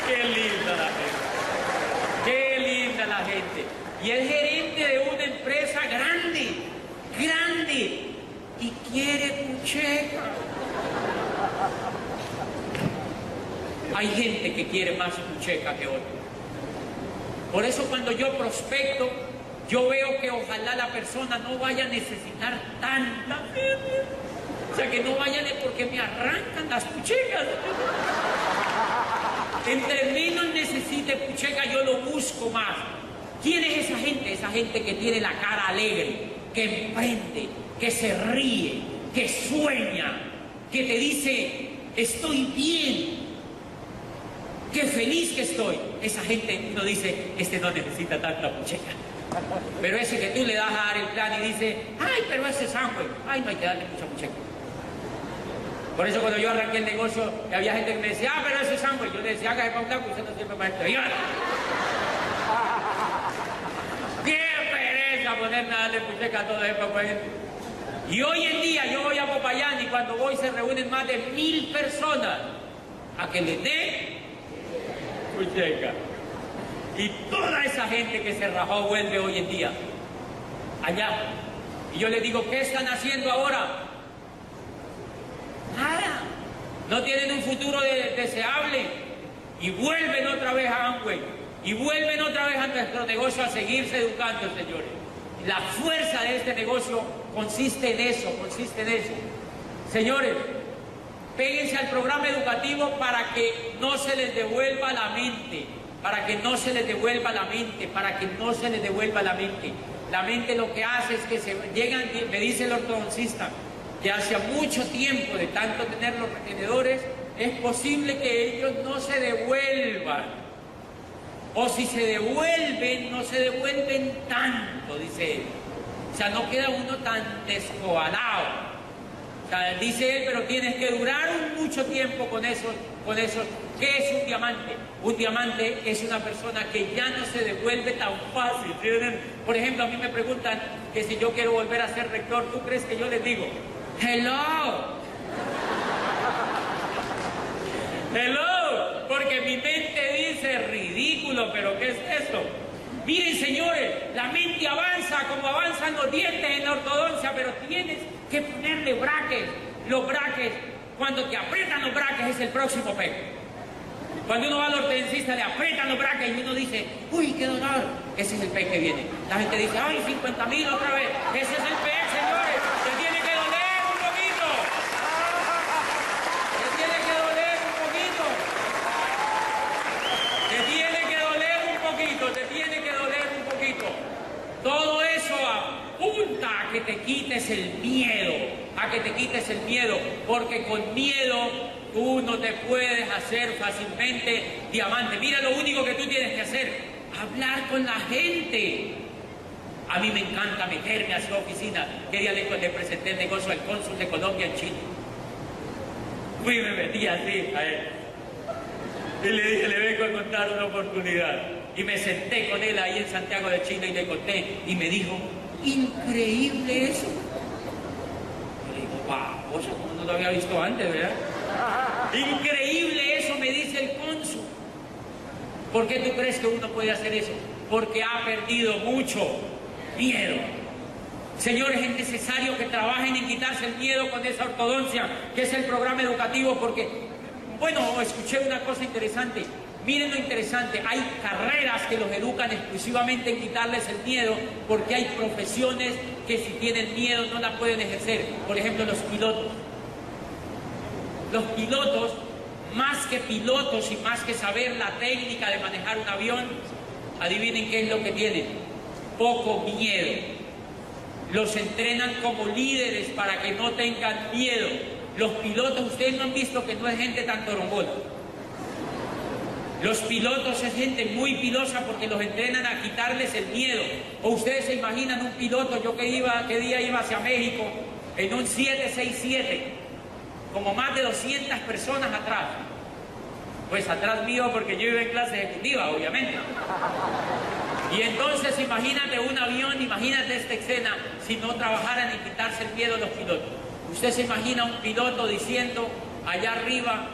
Qué linda la gente, qué linda la gente. Y es gerente de una empresa grande, y quiere pucheca. Hay gente que quiere más pucheca que otra. Por eso cuando yo prospecto, yo veo que ojalá la persona no vaya a necesitar tanta. O sea, que no vayan porque me arrancan las puchecas. Entre menos necesite pucheca, yo lo busco más. ¿Quién es esa gente? Esa gente que tiene la cara alegre, que emprende, que se ríe, que sueña, que te dice, estoy bien. ¡Qué feliz que estoy! Esa gente uno dice, este no necesita tanta pucheca. Pero ese que tú le das a dar el plan y dice, ¡ay, pero ese es sándwich! ¡Ay, no hay que darle mucha pucheca! Por eso cuando yo arranqué el negocio, había gente que me decía, ¡ah, pero ese es sándwich! Yo le decía, hágase para un lado, usted no sirve para esto. ¡Qué pereza ponerme a darle pucheca a todo ese papel! Y hoy en día yo voy a Popayán y cuando voy se reúnen más de 1000 personas a que les dé pucheca. Y toda esa gente que se rajó vuelve hoy en día allá. Y yo les digo, ¿qué están haciendo ahora? Nada. No tienen un futuro deseable. Y vuelven otra vez a Amway. Y vuelven otra vez a nuestro negocio a seguirse educando, señores. La fuerza de este negocio consiste en eso, Señores, péguense al programa educativo para que no se les devuelva la mente, La mente lo que hace es que se llegan, me dice el ortodoncista, que hace mucho tiempo de tanto tener los retenedores, es posible que ellos no se devuelvan. O si se devuelven, no se devuelven tanto, dice él. O sea, no queda uno tan descobalado. O sea, dice él, pero tienes que durar mucho tiempo con eso. ¿Qué es un diamante? Un diamante es una persona que ya no se devuelve tan fácil. Por ejemplo, a mí me preguntan que si yo quiero volver a ser rector, ¿tú crees que yo les digo, hello? Hello, porque mi mente dice, ridículo, pero ¿qué es esto? Miren, señores, la mente avanza como avanzan los dientes en la ortodoncia, pero tienes que ponerle brackets. Los brackets, cuando te aprietan los brackets es el próximo PEC. Cuando uno va al ortodoncista le aprietan los brackets y uno dice, uy, qué dolor, ese es el PEC que viene. La gente dice, ay, 50.000 otra vez, ese es el PEC, señores, te tiene que doler un poquito. Te tiene que doler un poquito. Todo eso apunta a que te quites el miedo, porque con miedo tú no te puedes hacer fácilmente diamante. Mira, lo único que tú tienes que hacer, hablar con la gente. A mí me encanta meterme a su oficina. Que día le presenté el negocio al cónsul de Colombia en Chile. Fui y me metí así a él. Y le dije, le vengo a contar una oportunidad. Y me senté con él ahí en Santiago de Chile y le conté. Y me dijo, increíble eso. Yo le digo, wow, eso como no lo había visto antes, ¿verdad? Increíble eso, me dice el cónsul. ¿Por qué tú crees que uno puede hacer eso? Porque ha perdido mucho miedo. Señores, es necesario que trabajen en quitarse el miedo con esa ortodoncia, que es el programa educativo, porque, bueno, escuché una cosa interesante. Miren lo interesante, hay carreras que los educan exclusivamente en quitarles el miedo, porque hay profesiones que si tienen miedo no la pueden ejercer. Por ejemplo, los pilotos. Los pilotos, más que pilotos y más que saber la técnica de manejar un avión, adivinen qué es lo que tienen: poco miedo. Los entrenan como líderes para que no tengan miedo. Los pilotos, ustedes no han visto que no es gente tan torombona. Los pilotos es gente muy pilosa porque los entrenan a quitarles el miedo. O ustedes se imaginan un piloto, yo que día iba hacia México, en un 767, como más de 200 personas atrás. Pues atrás mío porque yo iba en clase ejecutiva, obviamente. Y entonces imagínate un avión, imagínate esta escena, si no trabajaran en quitarse el miedo a los pilotos. Usted se imagina un piloto diciendo allá arriba,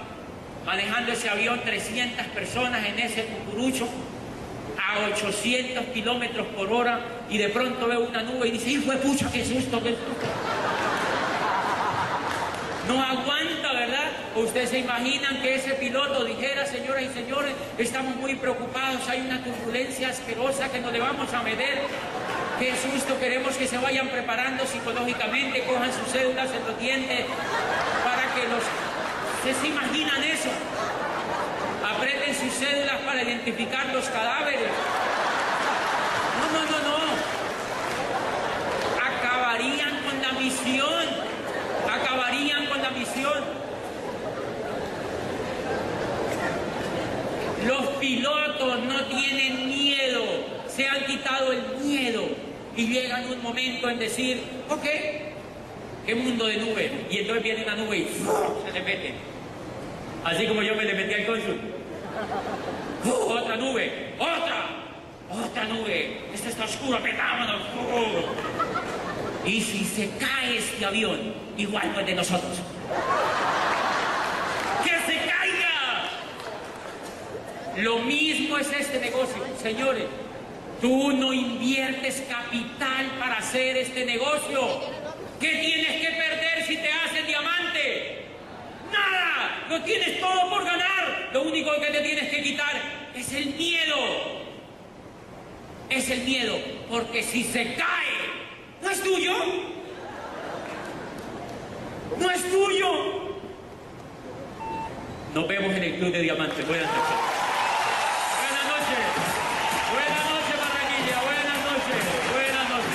manejando ese avión, 300 personas en ese cucurucho, a 800 kilómetros por hora, y de pronto ve una nube y dice, ¡hijo de pucha, qué susto, qué susto! No aguanta, ¿verdad? Ustedes se imaginan que ese piloto dijera, señoras y señores, estamos muy preocupados, hay una turbulencia asquerosa que no le vamos a meter. Qué susto, queremos que se vayan preparando psicológicamente, cojan sus cédulas en los dientes para que los... ¿Ustedes se imaginan eso? Aprieten sus cédulas para identificar los cadáveres. No. Acabarían con la misión. Acabarían con la misión. Los pilotos no tienen miedo, se han quitado el miedo y llegan un momento en decir, ok, qué mundo de nube. Y entonces viene una nube y se le mete. Así como yo me le metí al cónsul. Otra nube, otra nube. Esta está oscura, metámonos. Y si se cae este avión, igual no es de nosotros. ¡Que se caiga! Lo mismo es este negocio. Señores, tú no inviertes capital para hacer este negocio. ¿Qué tienes que perder si te haces diamante? ¡Nada! Lo tienes todo por ganar. Lo único que te tienes que quitar es el miedo. Es el miedo, porque si se cae, ¿no es tuyo? ¡No es tuyo! Nos vemos en el Club de Diamantes. Buenas noches. Buenas noches. Buenas noches, Barranquilla. Buenas noches. Buenas noches.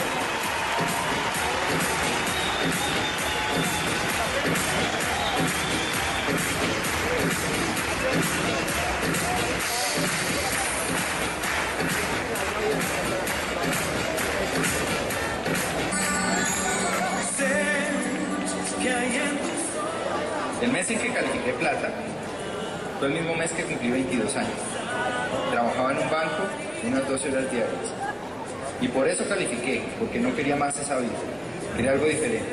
El mes en que califiqué plata fue el mismo mes que cumplí 22 años. Trabajaba en un banco unas 12 horas diarias. Y por eso califiqué, porque no quería más esa vida. Quería algo diferente.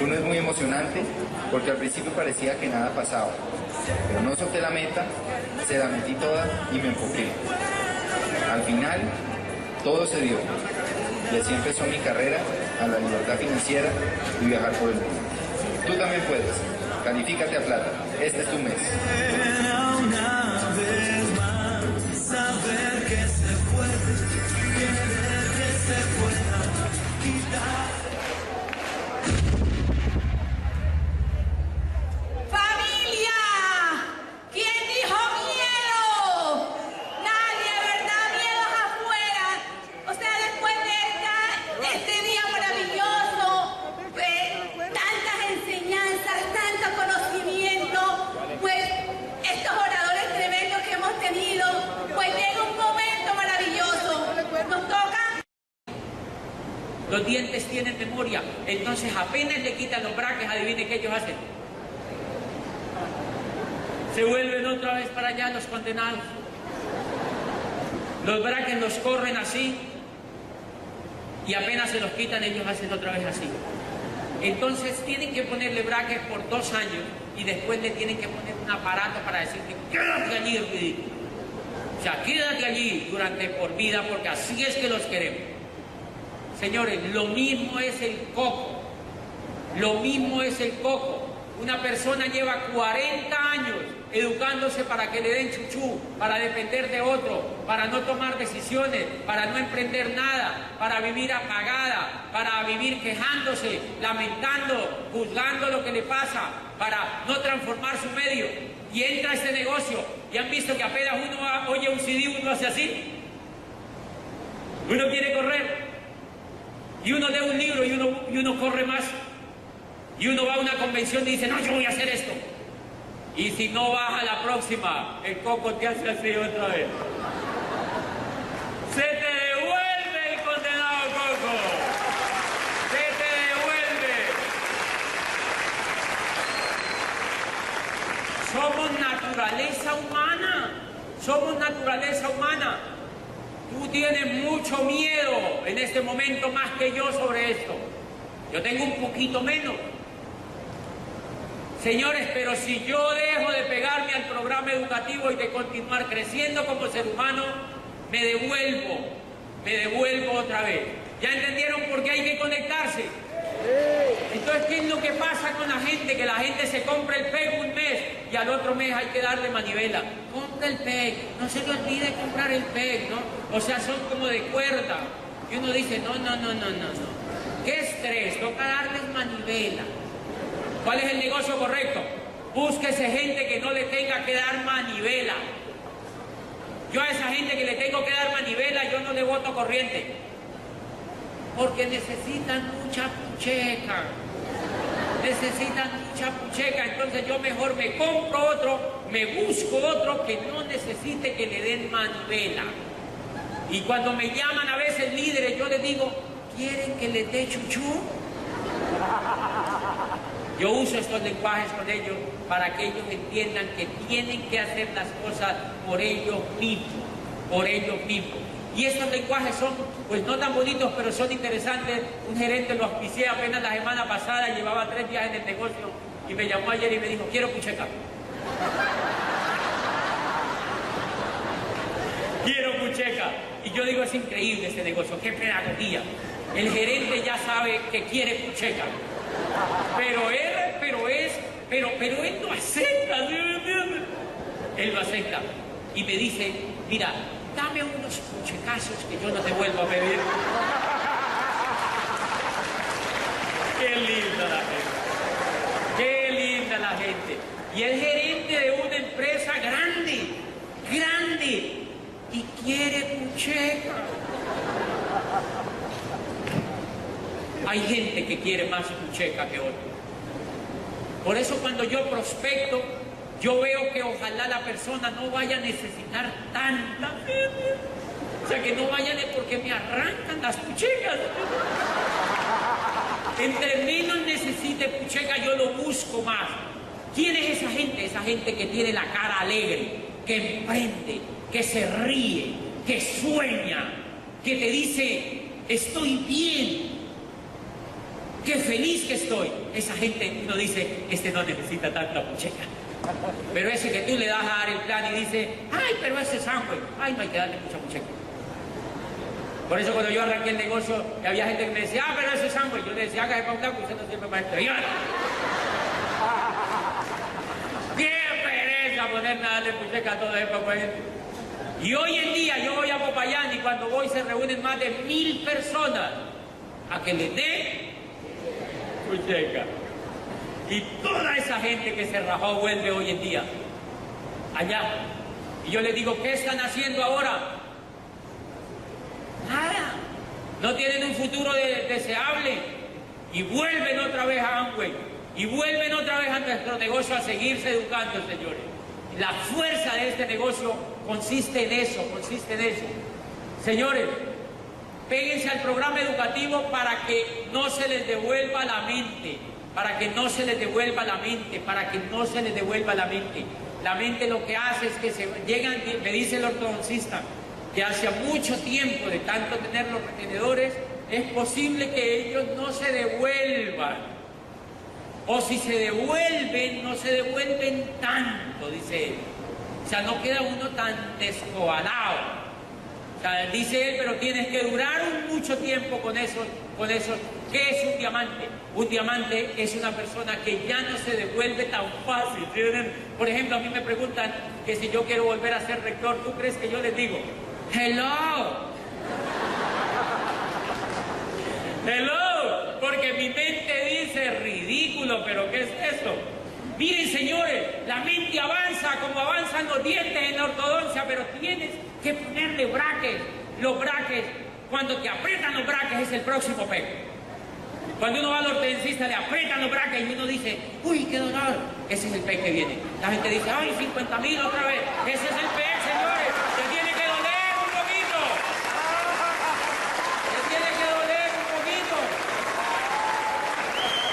Uno es muy emocionante porque al principio parecía que nada pasaba. Pero no solté la meta, se la metí toda y me enfoqué. Al final, todo se dio. Y así empezó mi carrera a la libertad financiera y viajar por el mundo. Tú también puedes. Califícate a plata. Este es tu mes. Una vez más, saber que se puede, querer que se pueda quitar. ¡Familia! ¿Quién dijo miedo? Nadie, ¿verdad? Miedos afuera. O sea, después de este día maravilloso, tantas enseñanzas, tanto conocimiento, pues estos oradores tremendos que hemos tenido, pues llega un momento maravilloso. Nos toca. Los dientes tienen memoria, entonces apenas le quitan los braques, adivine qué ellos hacen. Se vuelven otra vez para allá los condenados. Los braques los corren así y apenas se los quitan, ellos hacen otra vez así. Entonces tienen que ponerle brackets por 2 años y después le tienen que poner un aparato para decirle, quédate allí, ridículo. O sea, quédate allí durante por vida, porque así es que los queremos. Señores, lo mismo es el coco. Lo mismo es el coco. Una persona lleva 40 años educándose para que le den chuchú, para depender de otro, para no tomar decisiones, para no emprender nada, para vivir apagada, para vivir quejándose, lamentando, juzgando lo que le pasa, para no transformar su medio. Y entra a este negocio y han visto que apenas uno oye un CD, uno hace así. Uno quiere correr y uno lee un libro y uno corre más. Y uno va a una convención y dice, no, yo voy a hacer esto. Y si no vas a la próxima, el coco te hace así otra vez. Se te devuelve el condenado coco. Se te devuelve. Somos naturaleza humana. Somos naturaleza humana. Tú tienes mucho miedo en este momento más que yo sobre esto. Yo tengo un poquito menos. Señores, pero si yo dejo de pegarme al programa educativo y de continuar creciendo como ser humano, me devuelvo otra vez. ¿Ya entendieron por qué hay que conectarse? Entonces, ¿qué es lo que pasa con la gente? Que la gente se compra el PEG un mes y al otro mes hay que darle manivela. Compra el PEG, no se le olvide comprar el PEG, ¿no? O sea, son como de cuerda. Y uno dice, no. ¿Qué estrés? Toca darles manivela. ¿Cuál es el negocio correcto? Búsquese gente que no le tenga que dar manivela. Yo a esa gente que le tengo que dar manivela, yo no le boto corriente. Porque necesitan mucha pucheca. Entonces yo mejor me compro otro, me busco otro que no necesite que le den manivela. Y cuando me llaman a veces líderes, yo les digo, ¿quieren que les dé chuchú? Yo uso estos lenguajes con ellos para que ellos entiendan que tienen que hacer las cosas por ellos mismos, Y estos lenguajes son, pues no tan bonitos, pero son interesantes. Un gerente lo auspicié apenas la semana pasada, llevaba 3 días en el negocio y me llamó ayer y me dijo, quiero pucheca. Quiero pucheca. Y yo digo, es increíble este negocio, qué pedagogía. El gerente ya sabe que quiere pucheca. Pero él no acepta. Él lo acepta. Y me dice, mira, dame unos puchecazos que yo no te vuelvo a pedir. Qué linda la gente. Qué linda la gente. Y es gerente de una empresa grande. Y quiere pucheca. Hay gente que quiere más pucheca que otra. Por eso cuando yo prospecto, yo veo que ojalá la persona no vaya a necesitar tanta. O sea, que no vayan porque me arrancan las puchecas. Entre menos necesite pucheca, yo lo busco más. ¿Quién es esa gente? Esa gente que tiene la cara alegre, que emprende, que se ríe, que sueña, que te dice, estoy bien. ¡Qué feliz que estoy! Esa gente, uno dice, este no necesita tanta pucheca. Pero ese que tú le das a dar el plan y dice, ¡ay, pero ese es Amway! ¡Ay, no hay que darle mucha pucheca! Por eso cuando yo arranqué el negocio, había gente que me decía, ¡ah, pero ese es Amway! Yo le decía, hágase para un lado, que usted no siempre maestro. ¡Qué pereza ponerme a darle pucheca a toda esa gente! Y hoy en día yo voy a Popayán y cuando voy se reúnen más de 1000 personas a que les dé pucheca. Y toda esa gente que se rajó vuelve hoy en día allá. Y yo les digo, ¿qué están haciendo ahora? Nada. No tienen un futuro deseable. Y vuelven otra vez a Amway. Y vuelven otra vez a nuestro negocio a seguirse educando, señores. La fuerza de este negocio consiste en eso. Señores, péguense al programa educativo para que no se les devuelva la mente. La mente lo que hace es que se llegan, me dice el ortodoncista, que hace mucho tiempo de tanto tener los retenedores, es posible que ellos no se devuelvan. O si se devuelven, no se devuelven tanto, dice él. O sea, no queda uno tan descobalado. O sea, dice él, pero tienes que durar mucho tiempo con eso. ¿Qué es un diamante? Un diamante es una persona que ya no se devuelve tan fácil. ¿Entienden? Por ejemplo, a mí me preguntan que si yo quiero volver a ser rector, ¿tú crees que yo les digo, hello? Hello, porque mi mente dice, ridículo, pero ¿qué es eso? Miren, señores, la mente avanza como avanzan los dientes en la ortodoncia, pero tienes que ponerle brackets. Los brackets, cuando te aprietan los brackets, es el próximo peque. Cuando uno va al ortodoncista, le aprietan los brackets y uno dice, uy, qué dolor. Ese es el peque que viene. La gente dice, ay, 50.000 otra vez. Ese es el peque, señores. Te tiene que doler un poquito. Te tiene que doler un poquito.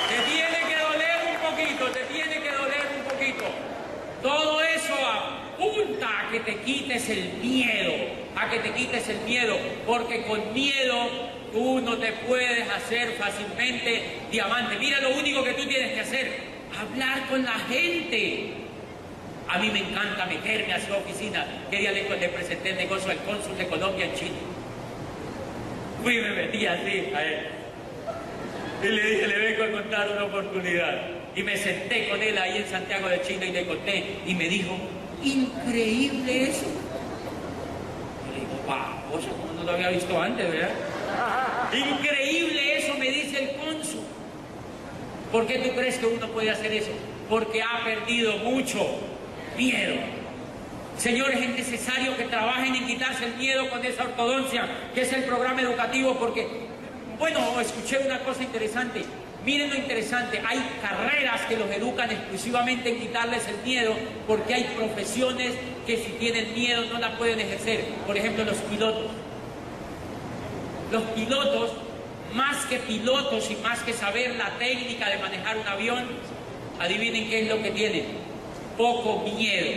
Te tiene que doler un poquito. Te tiene que doler un poquito. Todo eso apunta a que te quites el miedo. A que te quites el miedo. Porque con miedo tú no te puedes hacer fácilmente diamante. Mira lo único que tú tienes que hacer. Hablar con la gente. A mí me encanta meterme a su oficina. ¿Qué día le presenté el negocio al cónsul de Colombia en Chile? Fui y me metí así a él. Y le dije, le vengo a contar una oportunidad. Y me senté con él ahí en Santiago de Chile y le conté. Y me dijo, increíble eso. Yo le digo, babosa, como no lo había visto antes, ¿verdad? Increíble eso, me dice el cónsul. ¿Por qué tú crees que uno puede hacer eso? Porque ha perdido mucho miedo. Señores, es necesario que trabajen en quitarse el miedo con esa ortodoncia, que es el programa educativo, porque, bueno, escuché una cosa interesante. Miren lo interesante, hay carreras que los educan exclusivamente en quitarles el miedo, porque hay profesiones que si tienen miedo no la pueden ejercer. Por ejemplo, los pilotos. Los pilotos, más que pilotos y más que saber la técnica de manejar un avión, adivinen qué es lo que tienen, poco miedo.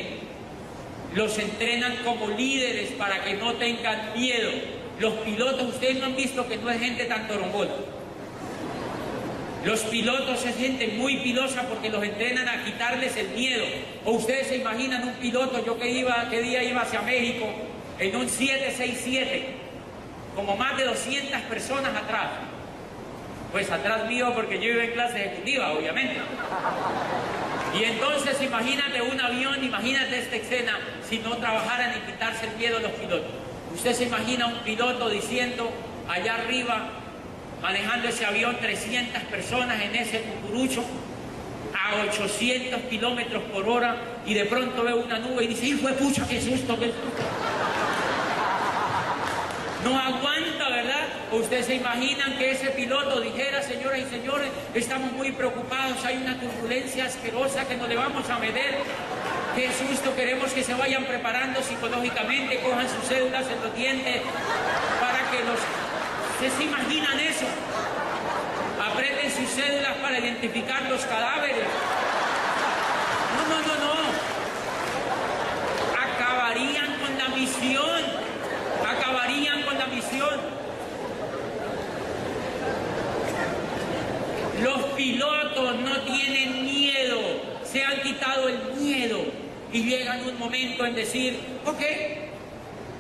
Los entrenan como líderes para que no tengan miedo. Los pilotos, ustedes no han visto que no es gente tan torombona. Los pilotos es gente muy pilosa porque los entrenan a quitarles el miedo. O ustedes se imaginan un piloto, yo que día iba hacia México, en un 767, como más de 200 personas atrás. Pues atrás mío porque yo iba en clase ejecutiva, obviamente. Y entonces imagínate un avión, imagínate esta escena, si no trabajaran en quitarse el miedo los pilotos. Usted se imagina un piloto diciendo allá arriba, manejando ese avión, 300 personas en ese cucurucho, a 800 kilómetros por hora, y de pronto ve una nube y dice, ¡hijo de pucha, qué susto, qué susto! No aguanta, ¿verdad? ¿O ustedes se imaginan que ese piloto dijera, señoras y señores, estamos muy preocupados, hay una turbulencia asquerosa que no le vamos a meter? Qué susto, queremos que se vayan preparando psicológicamente, cojan sus cédulas en los dientes, para que los... ¿Ustedes se imaginan eso? Aprieten sus cédulas para identificar los cadáveres. No. Acabarían con la misión. Acabarían con la misión. Los pilotos no tienen miedo, se han quitado el miedo y llegan un momento en decir, ok,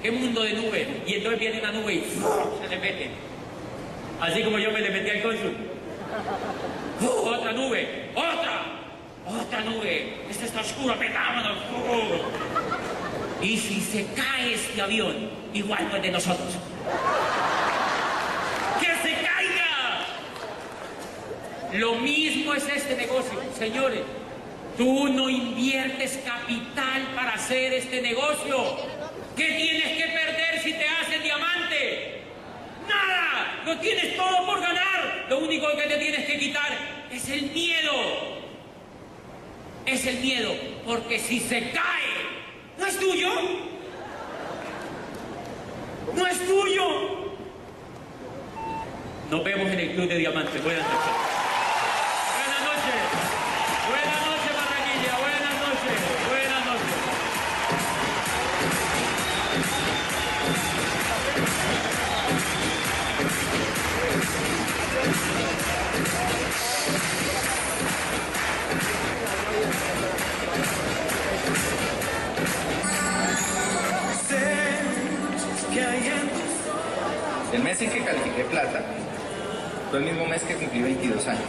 ¿qué mundo de nube? Y entonces viene una nube y se le mete. Así como yo me le metí al cónsul. Otra nube, otra nube. Esta está oscura, metámonos. Y si se cae este avión, igual no es de nosotros. ¡Que se caiga! Lo mismo es este negocio. Señores, tú no inviertes capital para hacer este negocio. ¿Qué tienes que perder si te haces diamante? ¡Nada! Lo tienes todo por ganar. Lo único que te tienes que quitar es el miedo. Es el miedo, porque si se cae, ¿no es tuyo? ¡No es tuyo! Nos vemos en el Club de Diamantes. Buenas noches. Buenas noches. Buenas noches, Barranquilla. Buenas noches. Buenas noches. Fue el mismo mes que cumplí 22 años.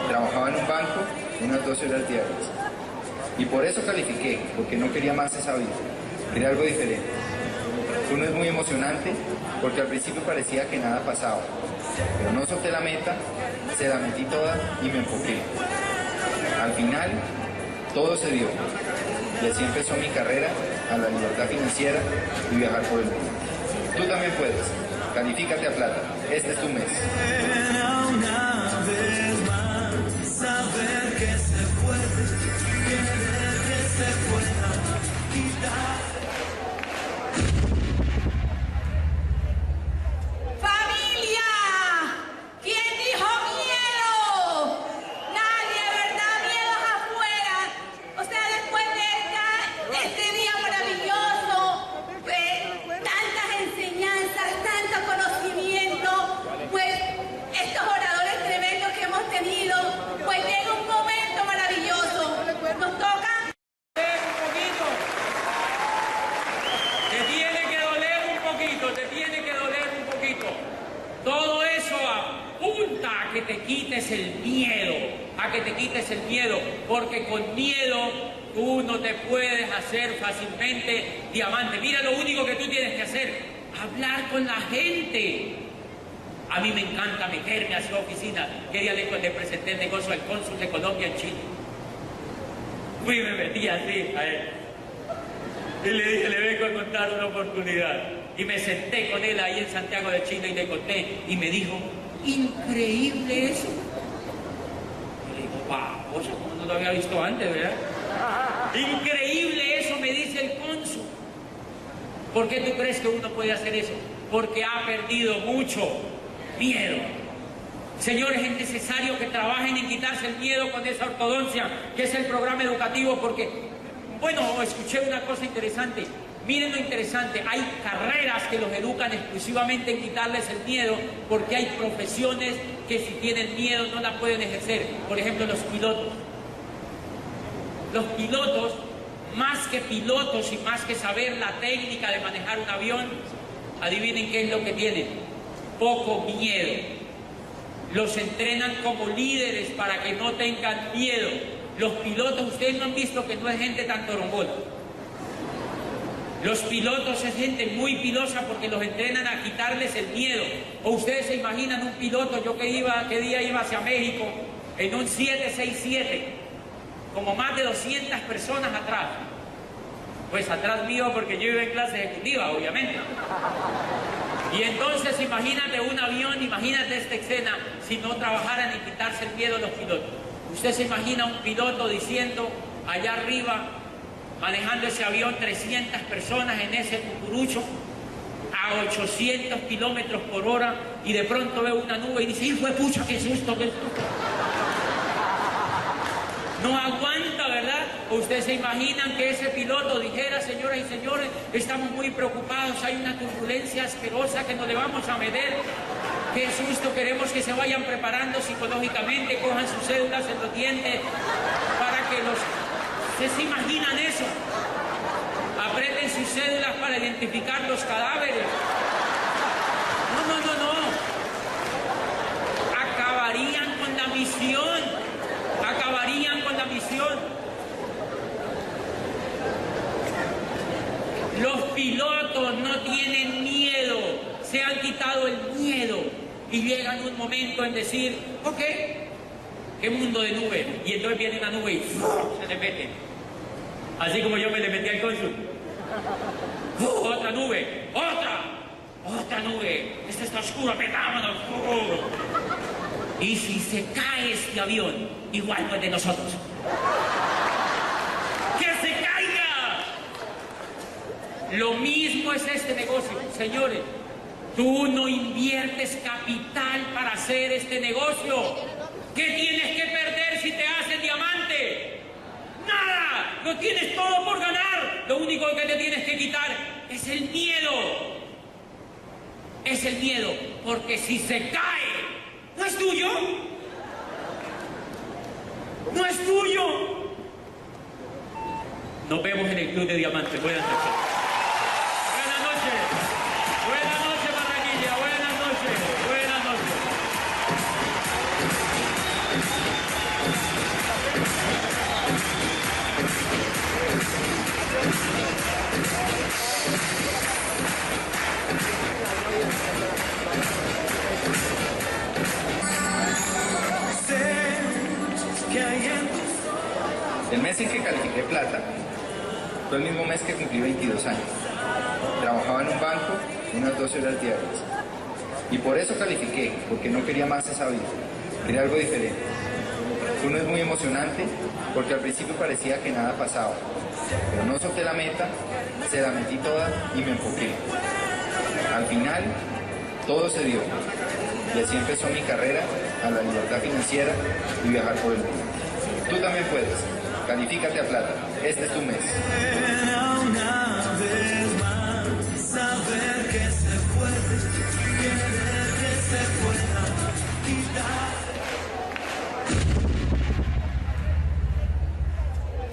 Trabajaba en un banco unas 12 horas diarias. Y por eso califiqué, porque no quería más esa vida. Quería algo diferente. Fue un mes muy emocionante, porque al principio parecía que nada pasaba. Pero no solté la meta, se la metí toda y me enfoqué. Al final, todo se dio. Y así empezó mi carrera a la libertad financiera y viajar por el mundo. Tú también puedes. Califícate a plata. Este es tu mes. Una vez más, saber que se puede, querer que se pueda quitar. ¡Familia! ¿Quién dijo miedo? Nadie, ¿verdad? Miedos afuera. O sea, después de este día maravilloso, tantas enseñanzas, tanto conocimiento, pues estos oradores tremendos que hemos tenido, pues llega un momento maravilloso. Nos toca. Un poquito. Te tiene que doler un poquito, te tiene que doler un poquito. Todo eso apunta a que te quites el miedo, a que te quites el miedo, porque con miedo tú no te puedes hacer fácilmente diamante. Mira lo único que tú tienes que hacer, hablar con la gente. A mí me encanta meterme a su oficina. ¿Qué día le presenté el negocio al cónsul de Colombia en Chile? Fui y me metí así a él. Y le dije, le vengo a contar una oportunidad. Y me senté con él ahí en Santiago de Chile y le conté. Y me dijo, increíble eso. Y le digo, wow, eso como no lo había visto antes, ¿verdad? Increíble eso, me dice el cónsul. ¿Por qué tú crees que uno puede hacer eso? Porque ha perdido mucho miedo. Señores, es necesario que trabajen en quitarse el miedo con esa ortodoncia, que es el programa educativo, porque, bueno, escuché una cosa interesante. Miren lo interesante, hay carreras que los educan exclusivamente en quitarles el miedo, porque hay profesiones que si tienen miedo no la pueden ejercer. Por ejemplo, los pilotos. Los pilotos, más que pilotos y más que saber la técnica de manejar un avión, adivinen qué es lo que tienen. Poco miedo. Los entrenan como líderes para que no tengan miedo. Los pilotos, ustedes no han visto que no es gente tan torombona. Los pilotos es gente muy pilosa porque los entrenan a quitarles el miedo. O ustedes se imaginan un piloto, yo que día iba hacia México, en un 767, como más de 200 personas atrás. Pues atrás mío porque yo iba en clase ejecutiva, obviamente. Y entonces imagínate un avión, imagínate esta escena, si no trabajaran en quitarse el miedo los pilotos. Usted se imagina un piloto diciendo allá arriba, manejando ese avión, 300 personas en ese cucurucho, a 800 kilómetros por hora, y de pronto ve una nube y dice, ¡hijo de pucha, qué susto, qué susto! No aguanta, ¿verdad? ¿O ustedes se imaginan que ese piloto dijera, señoras y señores, estamos muy preocupados, hay una turbulencia asquerosa que no le vamos a meter? ¡Qué susto! Queremos que se vayan preparando psicológicamente, cojan sus cédulas en los dientes, para que los... ¿Ustedes se imaginan eso? Aprieten sus cédulas para identificar los cadáveres. No. Acabarían con la misión. Acabarían con la misión. Los pilotos no tienen miedo, se han quitado el miedo y llegan un momento en decir, ok, ¿qué mundo de nube? Y entonces viene una nube y se le mete. Así como yo me le metí al cónsul. Otra nube, otra nube. Esta está oscura, metámonos. Y si se cae este avión, igual no es de nosotros. ¡Que se caiga! Lo mismo es este negocio. Señores, tú no inviertes capital para hacer este negocio. ¿Qué tienes que perder si te haces diamante? ¡Nada! Lo tienes todo por ganar. Lo único que te tienes que quitar es el miedo. Es el miedo, porque si se cae, ¿no es tuyo? ¡No es tuyo! Nos vemos en el Club de Diamantes. Buenas noches. Buenas noches. Buenas noches, Barranquilla. Buenas noches. Buenas noches. El mes en que califiqué plata fue el mismo mes que cumplí 22 años. Trabajaba en un banco unas 12 horas diarias. Y por eso califiqué, porque no quería más esa vida. Quería algo diferente. Uno es muy emocionante porque al principio parecía que nada pasaba. Pero no solté la meta, se la metí toda y me enfoqué. Al final, todo se dio. Y así empezó mi carrera a la libertad financiera y viajar por el mundo. Tú también puedes. Califícate a plata. Este es tu mes. Una vez más, saber que se puede, querer que se pueda quitar.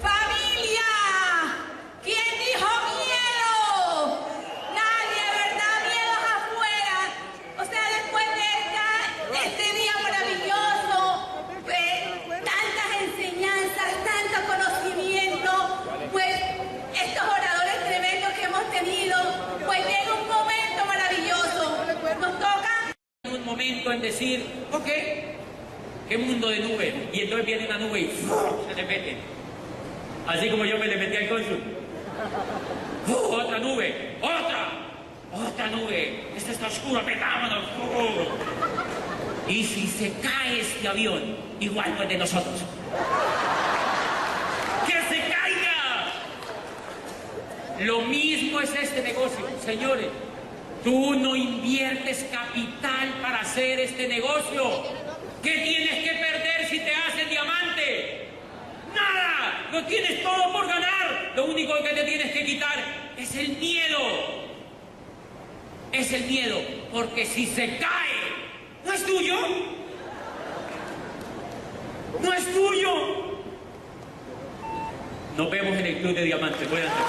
¡Familia! ¿Quién dijo miedo? Nadie, ¿verdad? Miedos afuera. O sea, después de este día maravilloso, tantas enseñanzas, tanto conocimiento, pues estos oradores tremendos que hemos tenido, pues llega un momento maravilloso. Nos toca Un momento en decir, ok, qué mundo de nube. Y entonces viene una nube y se le mete. Así como yo me le metí al cónsul. Otra nube, otra nube. Esta está oscura, metámonos. Y si se cae este avión, igual no es de nosotros. ¡Que se caiga! Lo mismo es este negocio, señores. Tú no inviertes capital para hacer este negocio. ¿Qué tienes que perder si te haces diamante? ¡Nada! Lo tienes todo por ganar. Lo único que te tienes que quitar es el miedo. Es el miedo, porque si se cae, ¿no es tuyo? ¡No es tuyo! Nos vemos en el Club de Diamantes. Buenas noches.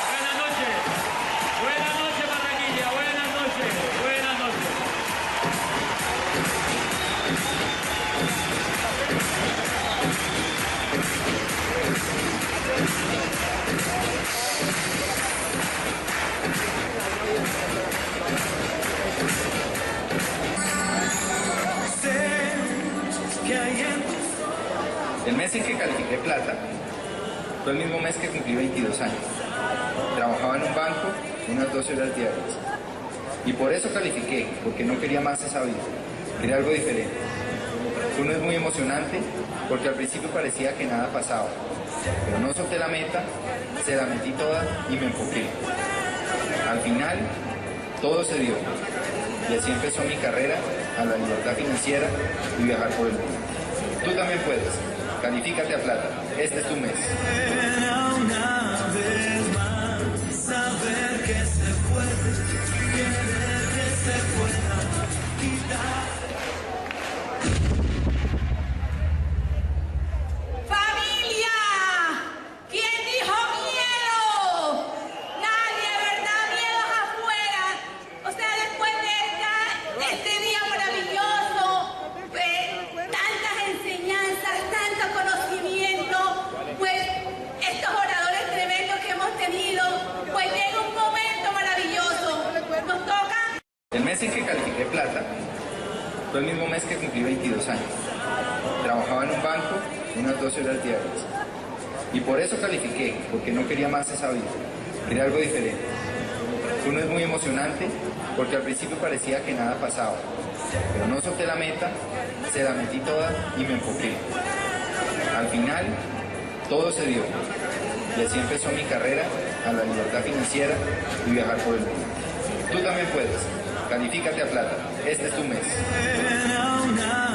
Buenas noches. Buenas noches, Barranquilla. Buenas noches. Buenas noches. Sé que hay en tus El mes en que califiqué plata fue el mismo mes que cumplí 22 años. Trabajaba en un banco unas 12 horas diarias. Y por eso califiqué, porque no quería más esa vida. Quería algo diferente. Uno es muy emocionante porque al principio parecía que nada pasaba. Pero no solté la meta, se la metí toda y me enfoqué. Al final, todo se dio. Y así empezó mi carrera a la libertad financiera y viajar por el mundo. Tú también puedes. Califícate a plata. Este es tu mes. una vez más, saber que se puede, querer que se pueda quitar. ¡Familia! ¿Quién dijo miedo? Nadie, ¿verdad? Miedos afuera. O sea, después de este día maravilloso, tantas enseñanzas, tanto conocimiento, pues estos oradores tremendos que hemos tenido, pues llega un momento maravilloso. Nos toca El mes en que califiqué plata fue el mismo mes que cumplí 22 años. Trabajaba en un banco unas 12 horas diarias. Y por eso califiqué, porque no quería más esa vida. Quería algo diferente. Uno es muy emocionante porque al principio parecía que nada pasaba. Pero no solté la meta, se la metí toda y me enfoqué. Al final, todo se dio. Y así empezó mi carrera a la libertad financiera y viajar por el mundo. Tú también puedes. Califícate a plata. Este es tu mes. Una